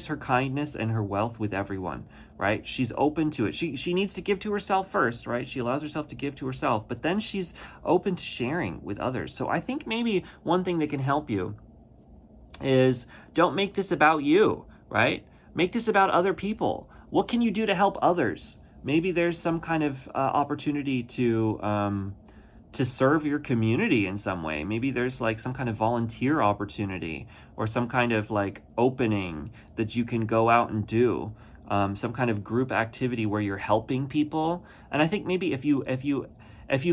her kindness and her wealth with everyone, right? She's open to it. She needs to give to herself first, right? She allows herself to give to herself, but then she's open to sharing with others. So I think maybe one thing that can help you is don't make this about you, right? Make this about other people. What can you do to help others? Maybe there's some kind of opportunity to serve your community in some way. Maybe there's like some kind of volunteer opportunity or some kind of like opening that you can go out and do. Some kind of group activity where you're helping people. And I think maybe if you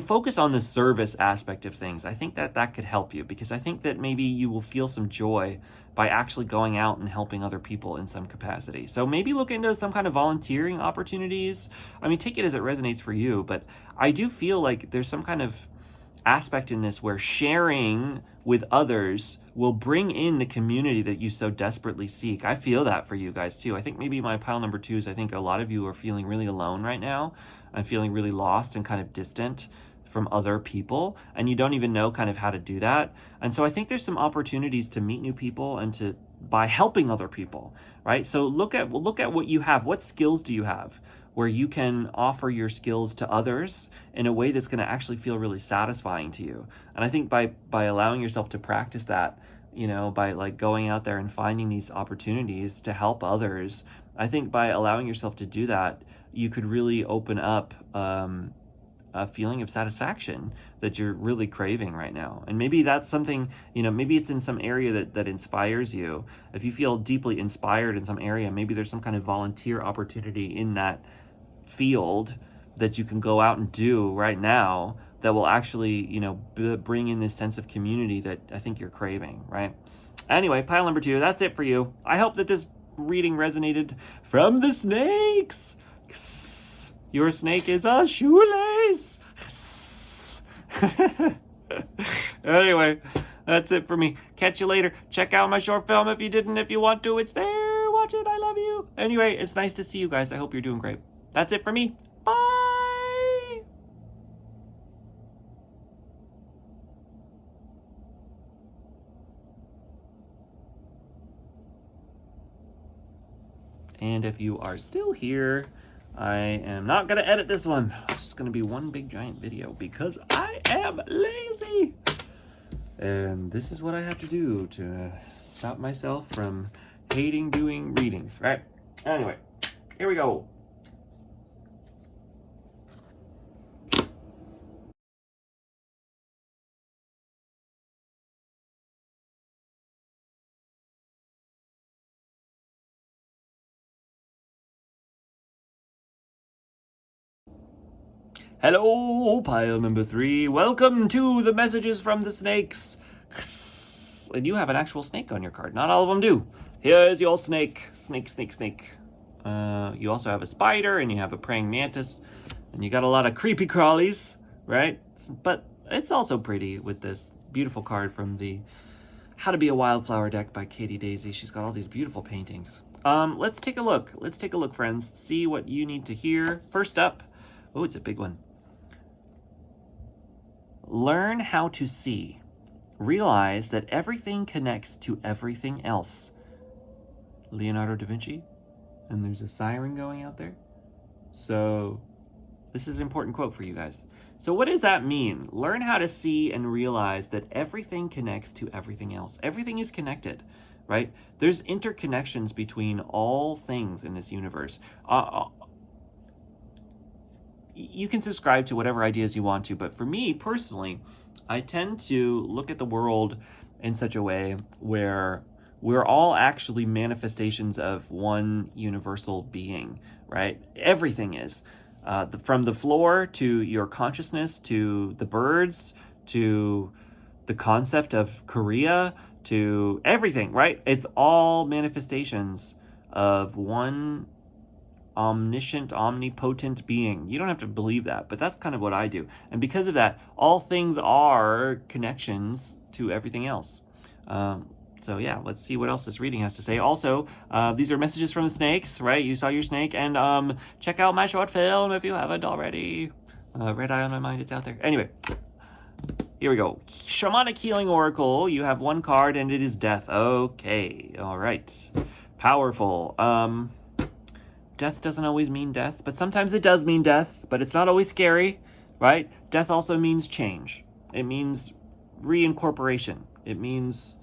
focus on the service aspect of things, I think that could help you, because I think that maybe you will feel some joy by actually going out and helping other people in some capacity. So maybe look into some kind of volunteering opportunities. I mean, take it as it resonates for you, but I do feel like there's some kind of aspect in this where sharing with others will bring in the community that you so desperately seek. I feel that for you guys too. I think maybe my pile number 2 is I think a lot of you are feeling really alone right now. I'm feeling really lost and kind of distant from other people, and you don't even know kind of how to do that. And so I think there's some opportunities to meet new people and by helping other people, right? So look at what you have. What skills do you have where you can offer your skills to others in a way that's going to actually feel really satisfying to you? And I think by allowing yourself to practice that, by like going out there and finding these opportunities to help others, I think by allowing yourself to do that, you could really open up a feeling of satisfaction that you're really craving right now. And maybe that's something, maybe it's in some area that inspires you. If you feel deeply inspired in some area, maybe there's some kind of volunteer opportunity in that field that you can go out and do right now that will actually, bring in this sense of community that I think you're craving, right? Anyway, pile number 2, that's it for you. I hope that this reading resonated. From the snakes. Your snake is a shoelace. Anyway, that's it for me. Catch you later. Check out my short film if you didn't. If you want to, it's there. Watch it. I love you. Anyway, it's nice to see you guys. I hope you're doing great. That's it for me. Bye. And if you are still here, I am not going to edit this one. It's just going to be one big giant video because I am lazy. And this is what I have to do to stop myself from hating doing readings, right? Anyway, here we go. Hello, pile number 3. Welcome to the messages from the snakes. And you have an actual snake on your card. Not all of them do. Here's your snake. Snake, snake, snake. You also have a spider, and you have a praying mantis, and you got a lot of creepy crawlies, right? But it's also pretty with this beautiful card from the How to Be a Wildflower deck by Katie Daisy. She's got all these beautiful paintings. Let's take a look. Let's take a look, friends. See what you need to hear. First up, oh, it's a big one. Learn how to see. Realize that everything connects to everything else. Leonardo da Vinci. And there's a siren going out there. So this is an important quote for you guys. So what does that mean? Learn how to see and realize that everything connects to everything else. Everything is connected, right? There's interconnections between all things in this universe. You can subscribe to whatever ideas you want to, but for me personally, I tend to look at the world in such a way where we're all actually manifestations of one universal being, right? Everything is. From the floor to your consciousness, to the birds, to the concept of Korea, to everything, right? It's all manifestations of one omniscient, omnipotent being. You don't have to believe that, but that's kind of what I do. And because of that, all things are connections to everything else. So yeah, let's see what else this reading has to say. Also, these are messages from the snakes, right? You saw your snake, and check out my short film if you haven't already. Red Eye on My Mind, it's out there. Anyway, here we go. Shamanic Healing Oracle, you have one card, and it is Death. Okay, all right. Powerful. Death doesn't always mean death, but sometimes it does mean death, but it's not always scary, right? Death also means change. It means reincorporation. It means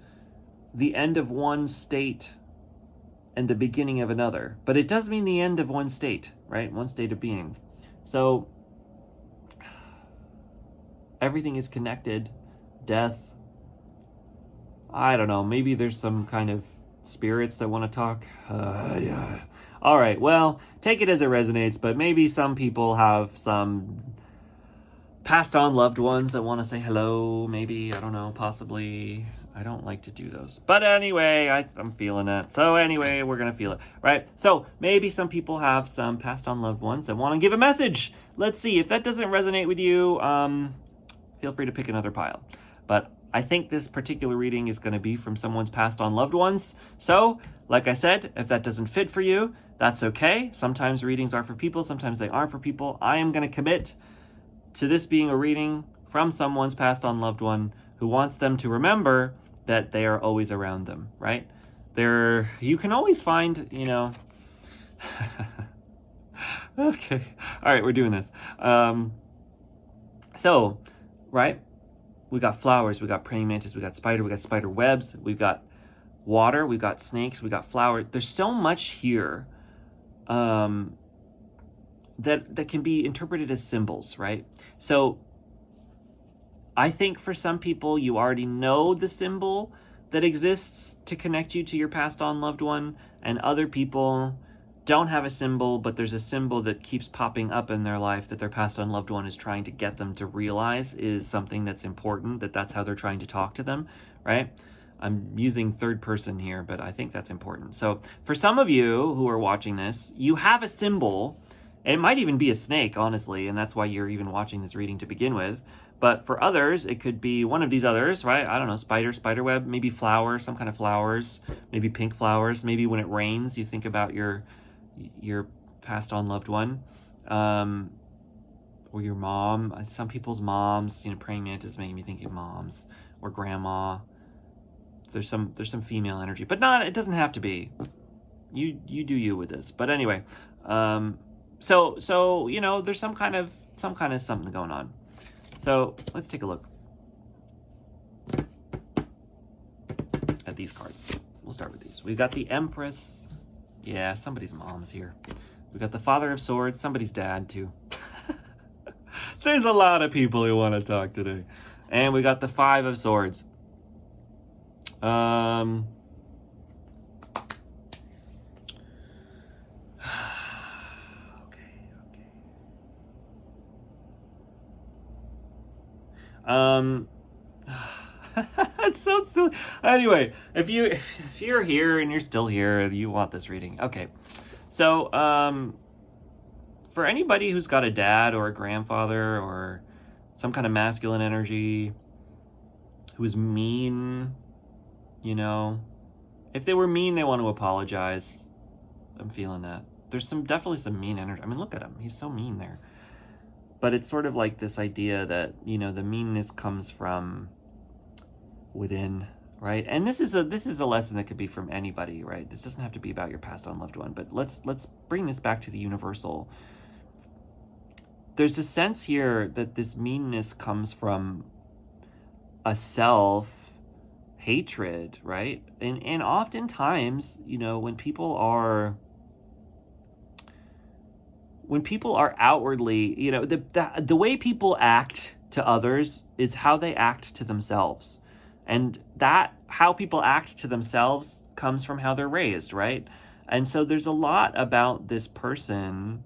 the end of one state and the beginning of another. But it does mean the end of one state, right? One state of being. So everything is connected. Death. I don't know. Maybe there's some kind of spirits that want to talk. Yeah. All right. Well, take it as it resonates, but maybe some people have some passed on loved ones that want to say hello, maybe, I don't know, possibly. I don't like to do those. But anyway, I'm feeling it. So anyway, we're going to feel it, right? So maybe some people have some passed on loved ones that want to give a message. Let's see. If that doesn't resonate with you, feel free to pick another pile. But I think this particular reading is going to be from someone's passed on loved ones. So, like I said, if that doesn't fit for you, that's okay. Sometimes readings are for people, sometimes they aren't for people. I am going to commit to this being a reading from someone's passed on loved one who wants them to remember that they are always around them, right? You can always find, okay. All right, we're doing this. So, right? We got flowers, we got praying mantis, we got spider webs, we've got water, we've got snakes, we got flowers. There's so much here that can be interpreted as symbols, right? So I think for some people, you already know the symbol that exists to connect you to your passed on loved one, and other people don't have a symbol, but there's a symbol that keeps popping up in their life that their passed on loved one is trying to get them to realize is something that's important, that's how they're trying to talk to them, right? I'm using third person here, but I think that's important. So for some of you who are watching this, you have a symbol. It might even be a snake, honestly, and that's why you're even watching this reading to begin with. But for others, it could be one of these others, right? I don't know, spider web, maybe flower, some kind of flowers, maybe pink flowers. Maybe when it rains, you think about your passed on loved one, or your mom. Some people's moms, praying mantis making me think of moms, or grandma. There's some female energy, but it doesn't have to be. You do you with this. But anyway, so there's some kind of something going on. So let's take a look at these cards. We'll start with these. We've got the Empress. Yeah, somebody's mom's here. We've got the Father of Swords. Somebody's dad, too. There's a lot of people who want to talk today. And we got the Five of Swords. Okay. It's so silly. Anyway, if you're here and you're still here, you want this reading. Okay. So, for anybody who's got a dad or a grandfather or some kind of masculine energy who's mean, if they were mean, they want to apologize. I'm feeling that. There's definitely some mean energy. I mean, look at him. He's so mean there. But it's sort of like this idea that, the meanness comes from within, right? And this is a lesson that could be from anybody, right? This doesn't have to be about your passed on loved one, but let's bring this back to the universal. There's a sense here that this meanness comes from a self-hatred, right? And oftentimes, when people are outwardly, the way people act to others is how they act to themselves. And that how people act to themselves comes from how they're raised, right? And so there's a lot about this person,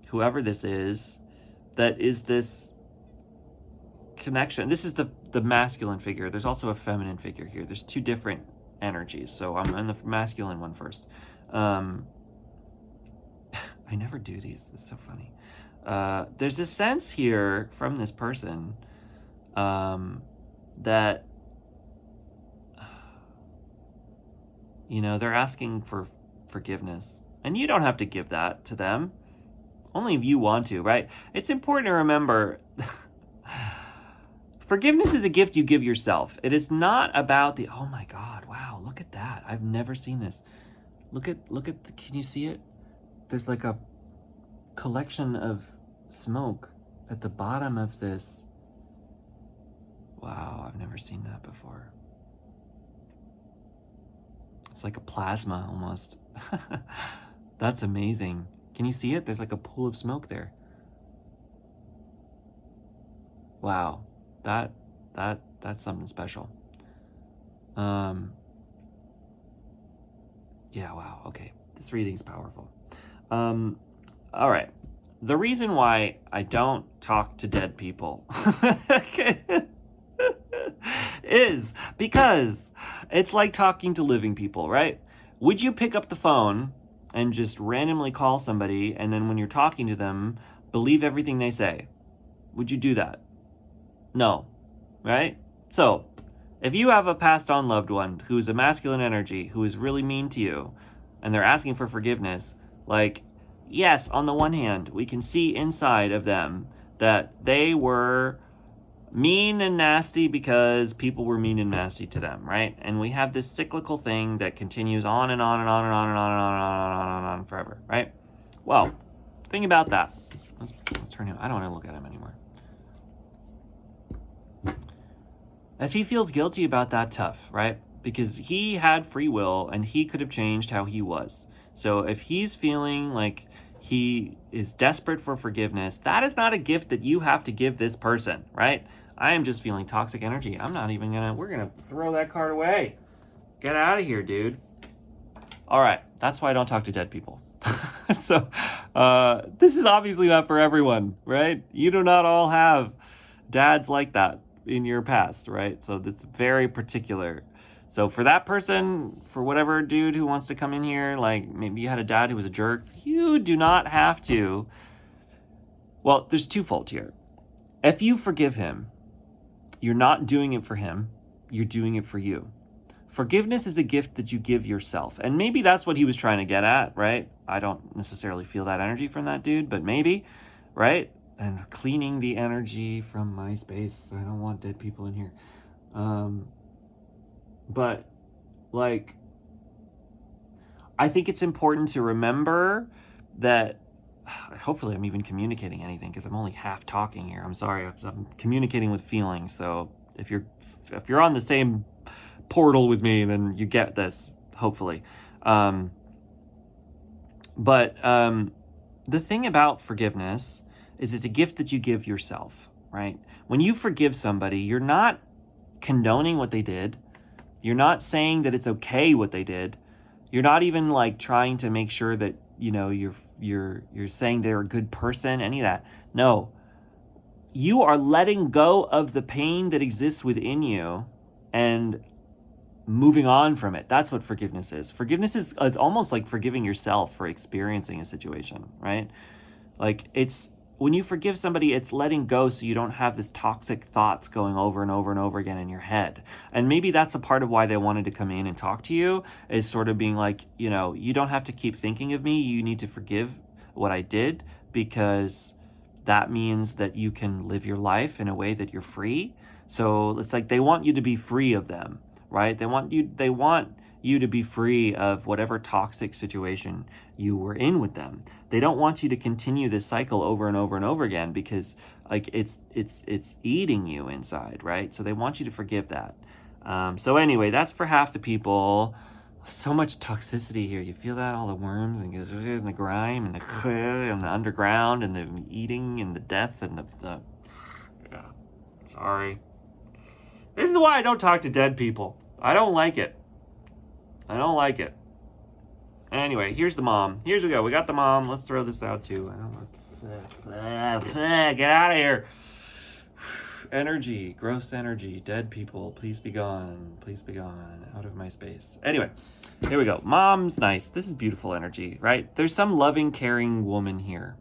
whoever this is, that is this connection. This is the masculine figure. There's also a feminine figure here. There's two different energies. So I'm in the masculine one first. I never do these. It's so funny. There's a sense here from this person that they're asking for forgiveness. And you don't have to give that to them. Only if you want to, right? It's important to remember forgiveness is a gift you give yourself. It is not about oh my God, wow, look at that. I've never seen this. Look at can you see it? There's like a collection of smoke at the bottom of this. Wow, I've never seen that before. It's like a plasma almost. That's amazing. Can you see it? There's like a pool of smoke there. Wow, that's something special. Yeah, wow, okay. This reading's powerful. All right. The reason why I don't talk to dead people is because it's like talking to living people, right? Would you pick up the phone and just randomly call somebody, and then when you're talking to them, believe everything they say? Would you do that? No, right? So, if you have a passed on loved one who's a masculine energy, who is really mean to you, and they're asking for forgiveness, yes, on the one hand, we can see inside of them that they were mean and nasty because people were mean and nasty to them, right? And we have this cyclical thing that continues on and on and on and on and on and on and on and on and on forever, right? Well, think about that. Let's turn him. I don't want to look at him anymore. If he feels guilty about that, tough, right? Because he had free will and he could have changed how he was. So if he's feeling like he is desperate for forgiveness, that is not a gift that you have to give this person, right? I am just feeling toxic energy. I'm not even we're gonna throw that card away. Get out of here, dude. All right, that's why I don't talk to dead people. So this is obviously not for everyone, right? You do not all have dads like that in your past, right? So that's very particular. So for that person, for whatever dude who wants to come in here, maybe you had a dad who was a jerk, you do not have to. Well, there's twofold here. If you forgive him, you're not doing it for him, you're doing it for you. Forgiveness is a gift that you give yourself. And maybe that's what he was trying to get at, right? I don't necessarily feel that energy from that dude, but maybe, right? And cleaning the energy from my space. I don't want dead people in here. But I think it's important to remember that, hopefully I'm even communicating anything because I'm only half talking here. I'm sorry, I'm communicating with feelings. So if you're on the same portal with me, then you get this, hopefully. But the thing about forgiveness is it's a gift that you give yourself, right? When you forgive somebody, you're not condoning what they did. You're not saying that it's okay what they did. You're not even trying to make sure that, you're saying they're a good person, any of that. No. you are letting go of the pain that exists within you and moving on from it. That's what forgiveness is. Forgiveness is, it's almost like forgiving yourself for experiencing a situation, right? Like, it's when you forgive somebody, it's letting go so you don't have this toxic thoughts going over and over and over again in your head. And maybe that's a part of why they wanted to come in and talk to you, is sort of being like, you know, you don't have to keep thinking of me. You need to forgive what I did, because that means that you can live your life in a way that you're free. So it's like they want you to be free of them, right? They want you to be free of whatever toxic situation you were in with them. They don't want you to continue this cycle over and over and over again, because like it's eating you inside, right? So they want you to forgive that. So anyway, that's for half the people. So much toxicity here. You feel that? All the worms and the grime and the underground and the eating and the death and the yeah. Sorry. This is why I don't talk to dead people. I don't like it. I don't like it. Anyway, here's the mom. Here's we go. We got the mom. Let's throw this out too. I don't know. Get out of here. Energy, gross energy, dead people, please be gone. Please be gone. Out of my space. Anyway, here we go. Mom's nice. This is beautiful energy, right? There's some loving, caring woman here.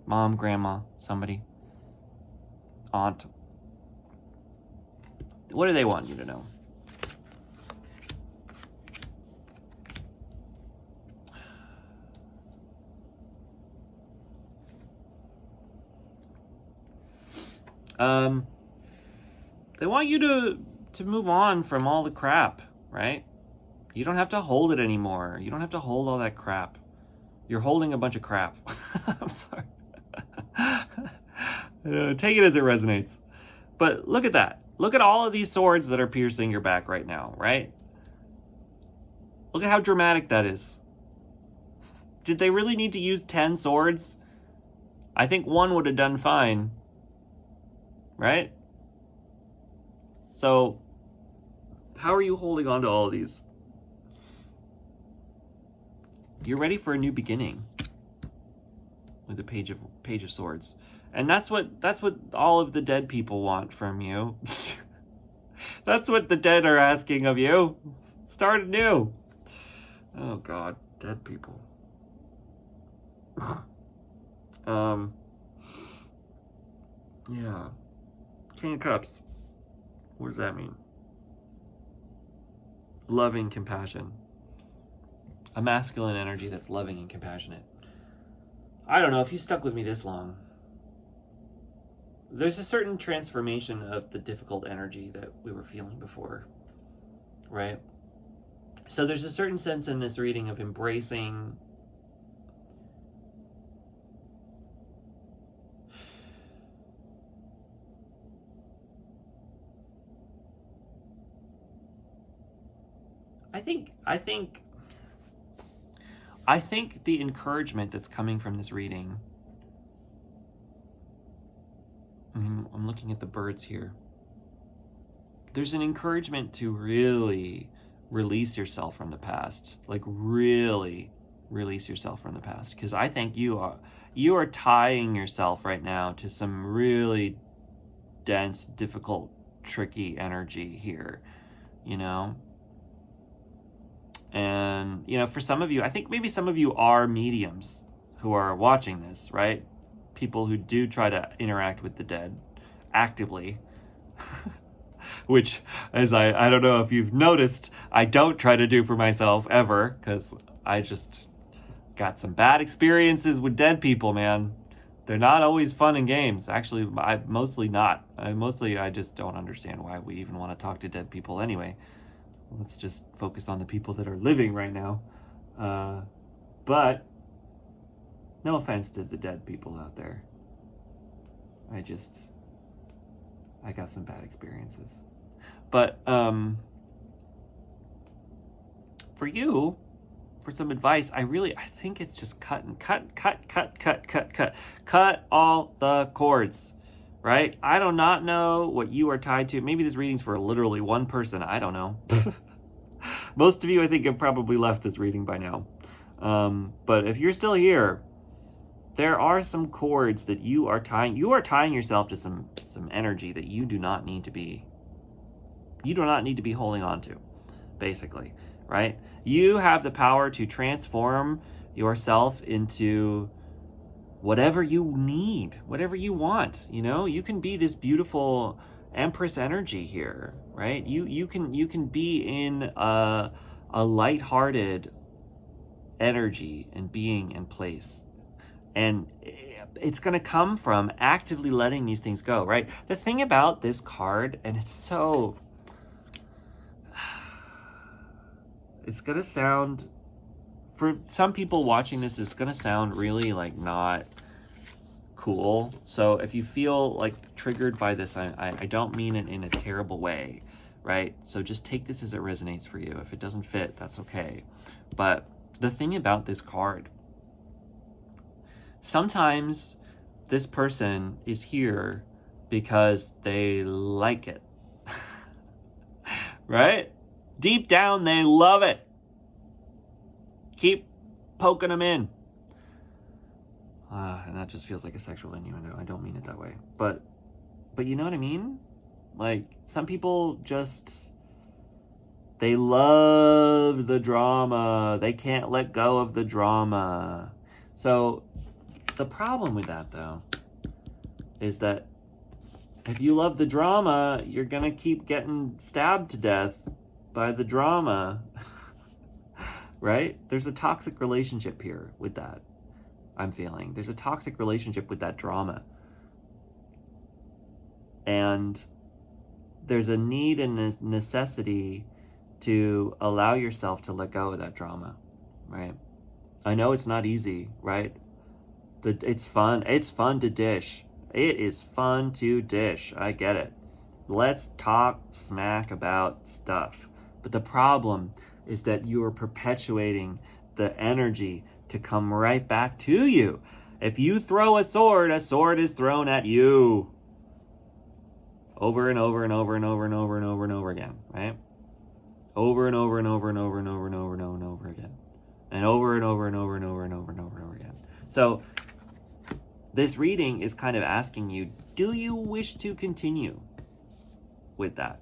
Mom, grandma, somebody. Aunt. What do they want you to know? They want you to move on from all the crap, right? You don't have to hold it anymore. You don't have to hold all that crap. You're holding a bunch of crap. I'm sorry. Take it as it resonates. But look at that. Look at all of these swords that are piercing your back right now, right? Look at how dramatic that is. Did they really need to use 10 swords? I think one would have done fine. Right? So, how are you holding on to all of these? You're ready for a new beginning with the page of swords. And that's what all of the dead people want from you. That's what the dead are asking of you. Start anew. Oh God, dead people. Yeah. King of Cups. What does that mean? Loving compassion. A masculine energy that's loving and compassionate. I don't know if you stuck with me this long. There's a certain transformation of the difficult energy that we were feeling before, right? So there's a certain sense in this reading of embracing I think the encouragement that's coming from this reading, I'm looking at the birds here. There's an encouragement to really release yourself from the past, like really release yourself from the past, because I think you are tying yourself right now to some really dense, difficult, tricky energy here, you know? And, you know, for some of you, I think maybe some of you are mediums who are watching this, right? People who do try to interact with the dead actively. Which, as I don't know if you've noticed, I don't try to do for myself ever, because I just got some bad experiences with dead people, man. They're not always fun and games. Actually, I just don't understand why we even want to talk to dead people anyway. Let's just focus on the people that are living right now. But no offense to the dead people out there. I got some bad experiences. But for you, for some advice, I think it's just cut all the cords. Right? I do not know what you are tied to. Maybe this reading's for literally one person. I don't know. Most of you, I think, have probably left this reading by now. But if you're still here, there are some cords that you are tying yourself to some energy that you do not need to be holding on to, basically, right? You have the power to transform yourself into whatever you need, whatever you want. You can be this beautiful Empress energy here, right? You can be in a lighthearted energy and being and place. And it's going to come from actively letting these things go, right? The thing about this card, and it's going to sound, for some people watching this, it's going to sound really like not cool. So if you feel like triggered by this, I don't mean it in a terrible way, right? So just take this as it resonates for you. If it doesn't fit, that's okay. But the thing about this card, sometimes this person is here because they like it, right? Deep down, they love it. Keep poking them in. And that just feels like a sexual innuendo. I don't mean it that way. But you know what I mean? Like, some people just, they love the drama. They can't let go of the drama. So the problem with that, though, is that if you love the drama, you're going to keep getting stabbed to death by the drama, right? There's a toxic relationship here with that, I'm feeling. There's a toxic relationship with that drama. And there's a need and a necessity to allow yourself to let go of that drama, right? I know it's not easy, right? It's fun. It's fun to dish. It is fun to dish. I get it. Let's talk smack about stuff. But the problem is that you are perpetuating the energy to come right back to you. If you throw a sword is thrown at you. Over and over and over and over and over and over and over again, right? Over and over and over and over and over and over and over and over again. And over and over and over and over and over and over and over again. So this reading is kind of asking you, do you wish to continue with that?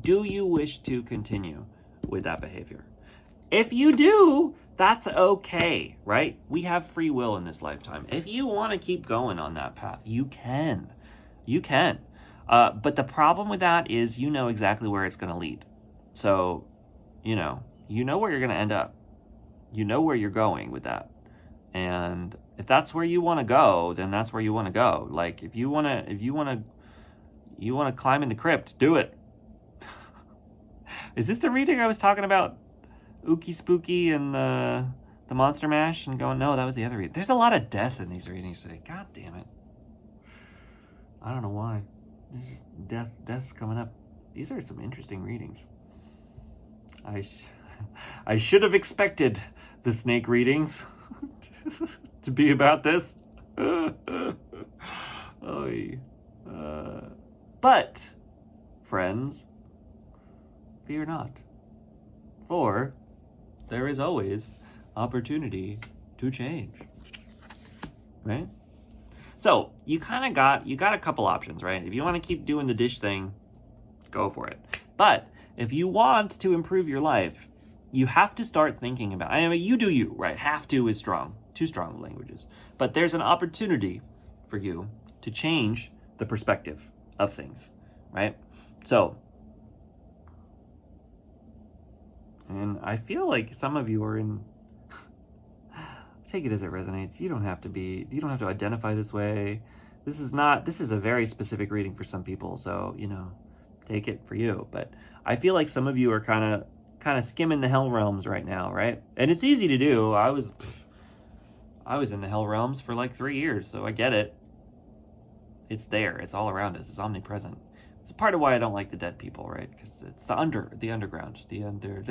Do you wish to continue with that behavior? If you do, that's okay, right? We have free will in this lifetime. If you want to keep going on that path, you can. You can. But the problem with that is you know exactly where it's going to lead. So, you know where you're going to end up. You know where you're going with that. And if that's where you want to go, then that's where you want to go. Like, if you want to climb in the crypt, do it. Is this the reading I was talking about? Ookie Spooky and the Monster Mash and going, no, that was the other reading. There's a lot of death in these readings today. God damn it. I don't know why. There's just death's coming up. These are some interesting readings. I should have expected the snake readings to be about this. But, friends, fear not, for there is always opportunity to change, right? So you got a couple options, right? If you want to keep doing the dish thing, go for it. But if you want to improve your life, you have to start thinking about, I mean, you do you, right? Have to is strong, too strong languages. But there's an opportunity for you to change the perspective of things, right? So, and I feel like some of you are in, take it as it resonates. You don't have to identify this way. This is a very specific reading for some people. So, take it for you. But I feel like some of you are kind of skimming the hell realms right now, right? And it's easy to do. I was in the hell realms for like 3 years, so I get it. It's there. It's all around us. It's omnipresent. It's a part of why I don't like the dead people, right? Because it's the underground, the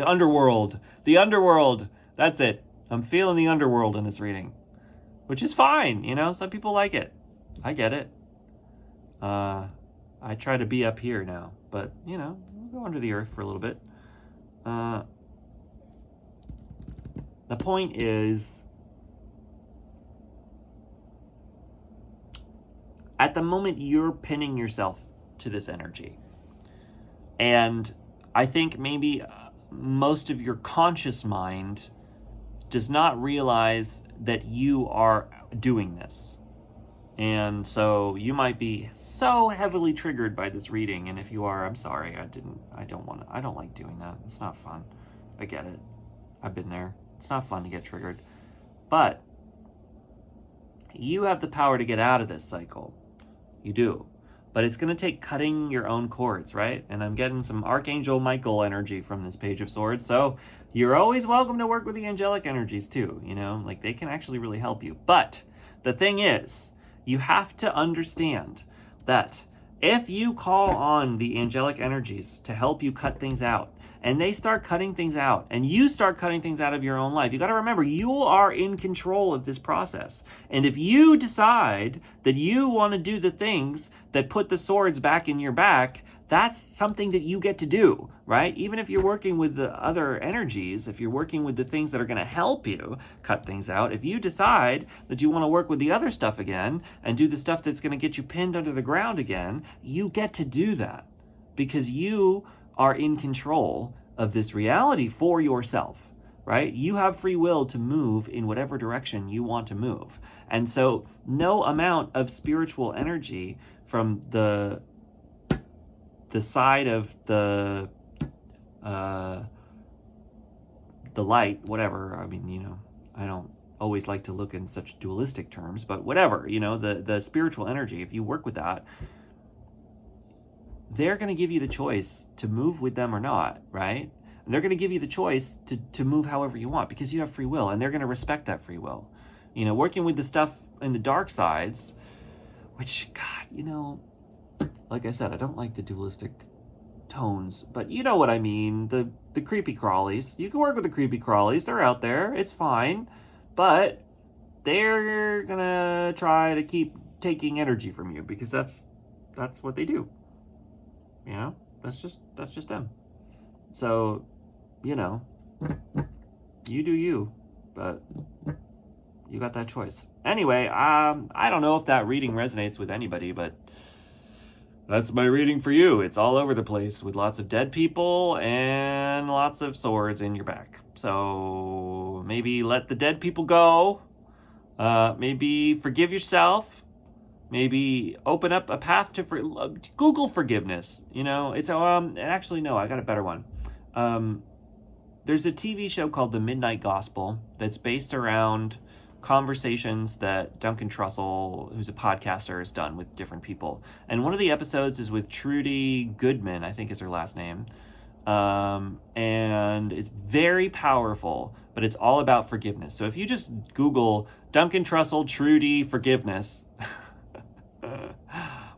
underworld, the underworld. That's it. I'm feeling the underworld in this reading, which is fine. Some people like it. I get it. I try to be up here now, but we'll go under the earth for a little bit. The point is, at the moment you're pinning yourself to this energy. And I think maybe most of your conscious mind does not realize that you are doing this. And so you might be so heavily triggered by this reading. And if you are, I'm sorry. I don't like doing that. It's not fun. I get it. I've been there. It's not fun to get triggered. But you have the power to get out of this cycle. You do. But it's going to take cutting your own cords, right? And I'm getting some Archangel Michael energy from this Page of Swords. So you're always welcome to work with the angelic energies too. You know, like they can actually really help you. But the thing is, you have to understand that if you call on the angelic energies to help you cut things out, and they start cutting things out, and you start cutting things out of your own life, you got to remember, you are in control of this process. And if you decide that you want to do the things that put the swords back in your back, that's something that you get to do, right? Even if you're working with the other energies, if you're working with the things that are going to help you cut things out, if you decide that you want to work with the other stuff again and do the stuff that's going to get you pinned under the ground again, you get to do that because you are in control of this reality for yourself, right? You have free will to move in whatever direction you want to move. And so no amount of spiritual energy from the side of the light, whatever. I mean, you know, I don't always like to look in such dualistic terms, but whatever, you know, the spiritual energy, if you work with that, they're going to give you the choice to move with them or not, right? And they're going to give you the choice to move however you want because you have free will, and they're going to respect that free will. You know, working with the stuff in the dark sides, which, God, you know, like I said, I don't like the dualistic tones, but you know what I mean. The creepy crawlies. You can work with the creepy crawlies. They're out there. It's fine. But they're gonna try to keep taking energy from you because that's what they do. You know? That's just them. So, you know, you do you, but you got that choice. Anyway, I don't know if that reading resonates with anybody, but that's my reading for you. It's all over the place with lots of dead people and lots of swords in your back. So maybe let the dead people go. Maybe forgive yourself. Maybe open up a path to Google forgiveness. You know, it's actually no, I got a better one. There's a TV show called The Midnight Gospel that's based around conversations that Duncan Trussell, who's a podcaster, has done with different people. And one of the episodes is with Trudy Goodman, I think is her last name. And it's very powerful, but it's all about forgiveness. So if you just Google Duncan Trussell, Trudy, forgiveness,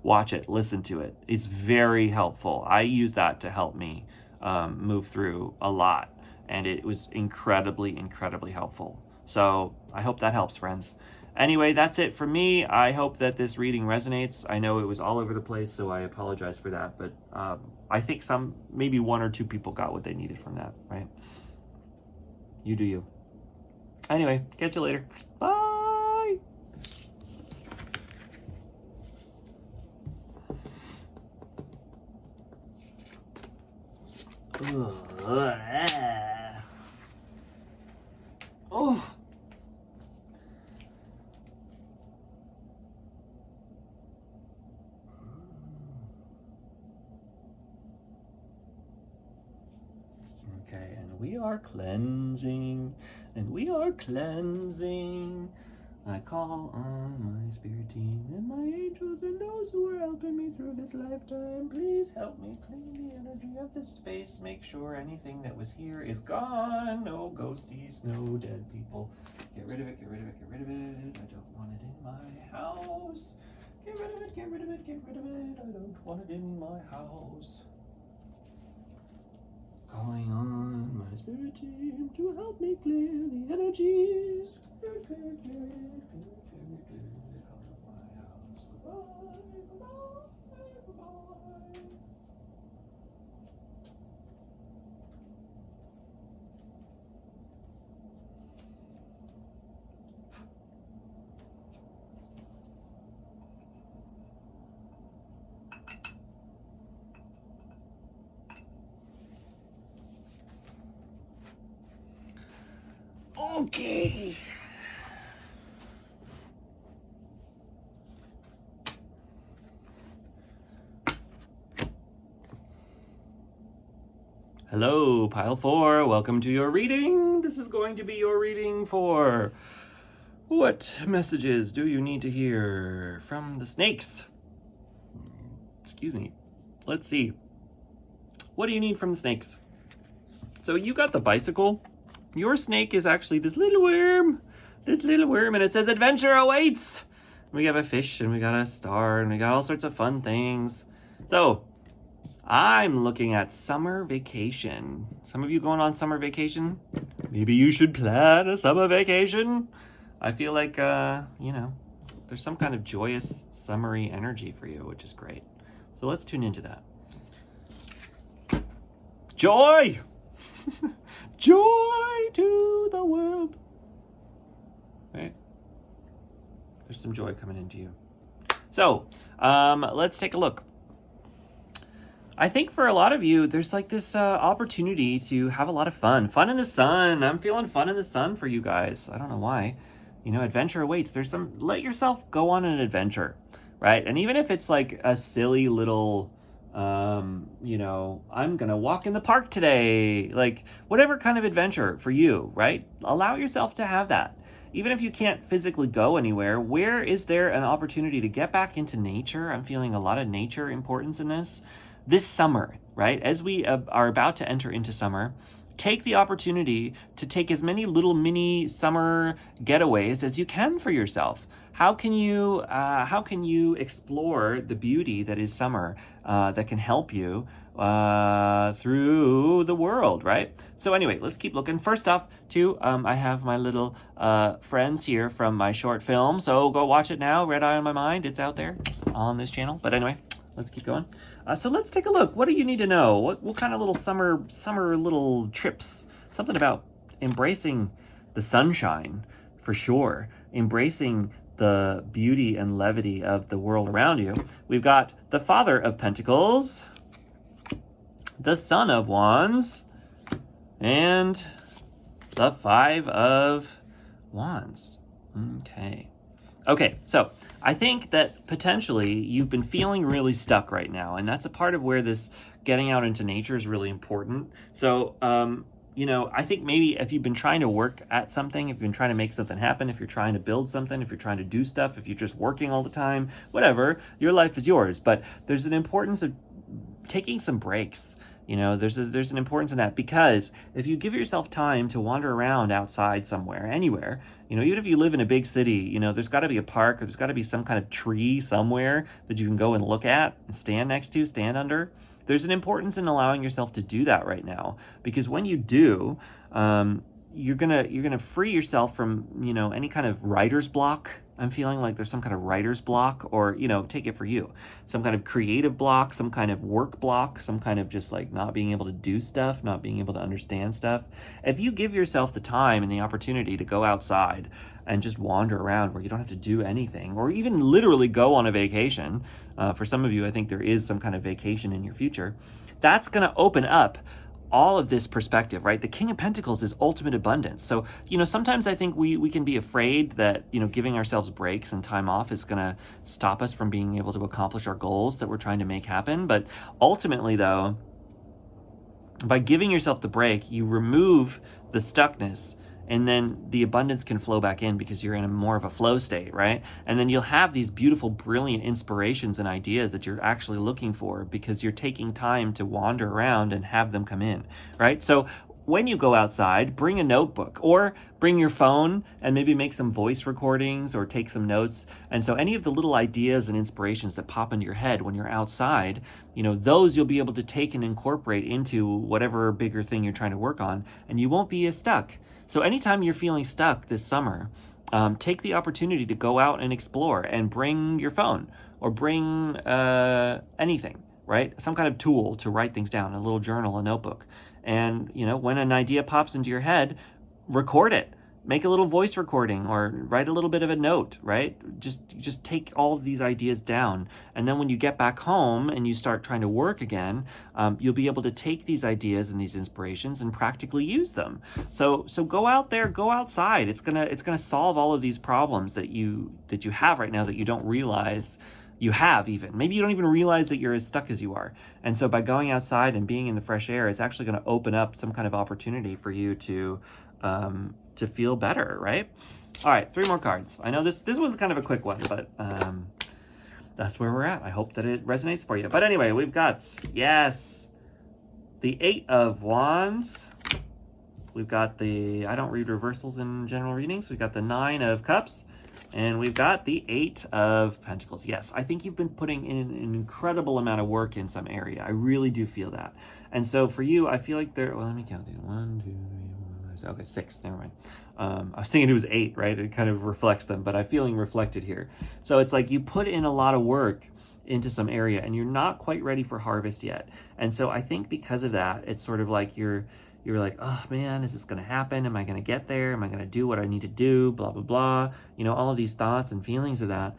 watch it, listen to it. It's very helpful. I use that to help me move through a lot. And it was incredibly, incredibly helpful. So I hope that helps, friends. Anyway, that's it for me. I hope that this reading resonates. I know it was all over the place, so I apologize for that. But I think maybe one or two people got what they needed from that, right? You do you. Anyway, catch you later. Bye! Oh. Okay, and we are cleansing, I call on my spirit team and my angels and those who are helping me through this lifetime. Please help me clean the energy of this space. Make sure anything that was here is gone. No ghosties, no dead people. Get rid of it, get rid of it, get rid of it. I don't want it in my house. Get rid of it, get rid of it, get rid of it. I don't want it in my house. Calling on my spirit team to help me clear the energies. Clear it out of my house. Goodbye, goodbye, goodbye. Okay. Hello, Pile 4. Welcome to your reading. This is going to be your reading for what messages do you need to hear from the snakes? Excuse me. Let's see. What do you need from the snakes? So you got the bicycle. Your snake is actually this little worm. And it says adventure awaits. We have a fish and we got a star and we got all sorts of fun things. So I'm looking at summer vacation. Some of you going on summer vacation? Maybe you should plan a summer vacation. I feel like, there's some kind of joyous, summery energy for you, which is great. So let's tune into that. Joy! Joy to the world. Right? There's some joy coming into you. So, let's take a look. I think for a lot of you, there's like this opportunity to have a lot of fun. Fun in the sun. I'm feeling fun in the sun for you guys. I don't know why. Adventure awaits. Let yourself go on an adventure, right? And even if it's like a silly little, I'm going to walk in the park today. Like whatever kind of adventure for you, right? Allow yourself to have that. Even if you can't physically go anywhere, where is there an opportunity to get back into nature? I'm feeling a lot of nature importance in this summer, right? As we are about to enter into summer, take the opportunity to take as many little mini summer getaways as you can for yourself. How can you explore the beauty that is summer that can help you through the world, right? So anyway, let's keep looking. First off, I have my little friends here from my short film, so go watch it now. Red Eye on My Mind. It's out there on this channel. But anyway, let's keep going. So let's take a look. What do you need to know? What kind of little summer little trips? Something about embracing the sunshine, for sure. Embracing the beauty and levity of the world around you. We've got the Father of Pentacles, the Son of Wands, and the Five of Wands. Okay, so I think that potentially you've been feeling really stuck right now, and that's a part of where this getting out into nature is really important. So, I think maybe if you've been trying to work at something, if you've been trying to make something happen, if you're trying to build something, if you're trying to do stuff, if you're just working all the time, whatever, your life is yours. But there's an importance of taking some breaks. There's an importance in that, because if you give yourself time to wander around outside somewhere, anywhere, even if you live in a big city, there's got to be a park, or there's got to be some kind of tree somewhere that you can go and look at and stand next to, stand under. There's an importance in allowing yourself to do that right now, because when you do, you're gonna free yourself from any kind of writer's block. I'm feeling like there's some kind of writer's block, or take it for you, some kind of creative block, some kind of work block, some kind of just like not being able to do stuff, not being able to understand stuff. If you give yourself the time and the opportunity to go outside and just wander around where you don't have to do anything, or even literally go on a vacation, for some of you, I think there is some kind of vacation in your future, that's going to open up all of this perspective, right? The King of Pentacles is ultimate abundance. So, sometimes I think we can be afraid that, giving ourselves breaks and time off is going to stop us from being able to accomplish our goals that we're trying to make happen. But ultimately, though, by giving yourself the break, you remove the stuckness, and then the abundance can flow back in because you're in a more of a flow state, right? And then you'll have these beautiful, brilliant inspirations and ideas that you're actually looking for because you're taking time to wander around and have them come in, right? So when you go outside, bring a notebook or bring your phone and maybe make some voice recordings or take some notes. And so any of the little ideas and inspirations that pop into your head when you're outside, those you'll be able to take and incorporate into whatever bigger thing you're trying to work on, and you won't be as stuck. So anytime you're feeling stuck this summer, take the opportunity to go out and explore and bring your phone or bring anything, right? Some kind of tool to write things down, a little journal, a notebook. And, when an idea pops into your head, record it. make a little voice recording or write a little bit of a note, right? Just take all of these ideas down. And then when you get back home and you start trying to work again, you'll be able to take these ideas and these inspirations and practically use them. So go out there, go outside. It's gonna solve all of these problems that you have right now that you don't realize you have even. Maybe you don't even realize that you're as stuck as you are. And so by going outside and being in the fresh air, it's actually going to open up some kind of opportunity for you to feel better, right? All right, 3 more cards. I know this one's kind of a quick one, but that's where we're at. I hope that it resonates for you. But anyway, we've got, yes, the 8 of Wands. We've got the, I don't read reversals in general readings. We've got the 9 of Cups. And we've got the 8 of Pentacles. Yes, I think you've been putting in an incredible amount of work in some area. I really do feel that. And so for you, I feel like well, let me count these. 1, 2, 3, 4, 5, 6. Okay, 6. Never mind. I was thinking it was 8, right? It kind of reflects them, but I'm feeling reflected here. So it's like you put in a lot of work into some area and you're not quite ready for harvest yet. And so I think because of that, it's sort of like you're like, oh man, is this going to happen? Am I going to get there? Am I going to do what I need to do? Blah, blah, blah. You know, all of these thoughts and feelings of that.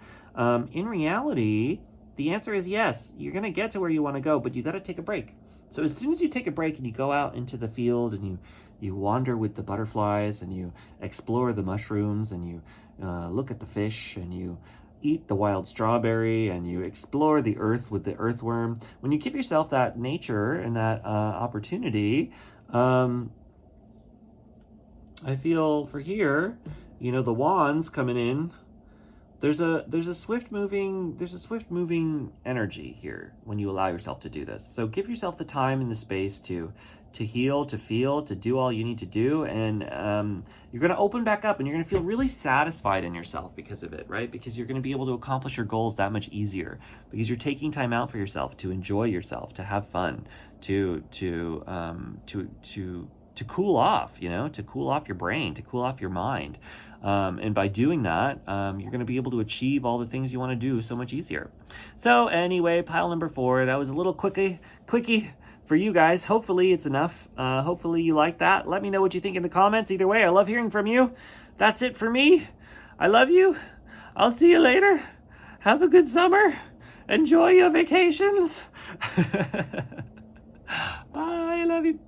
In reality, the answer is yes. You're going to get to where you want to go, but you got to take a break. So as soon as you take a break and you go out into the field and you wander with the butterflies and you explore the mushrooms and you look at the fish and you eat the wild strawberry and you explore the earth with the earthworm, when you give yourself that nature and that opportunity, I feel for here, you know, the wands coming in, there's a swift moving energy here when you allow yourself to do this. So give yourself the time and the space to heal, to feel, to do all you need to do. And you're going to open back up and you're going to feel really satisfied in yourself because of it, right? Because you're going to be able to accomplish your goals that much easier because you're taking time out for yourself to enjoy yourself, to have fun, to cool off, you know, to cool off your brain, to cool off your mind. And by doing that, you're going to be able to achieve all the things you want to do so much easier. So anyway, pile number 4, that was a little quickie for you guys. Hopefully it's enough. Hopefully you like that. Let me know what you think in the comments. Either way, I love hearing from you. That's it for me. I love you. I'll see you later. Have a good summer. Enjoy your vacations. Bye. I love you.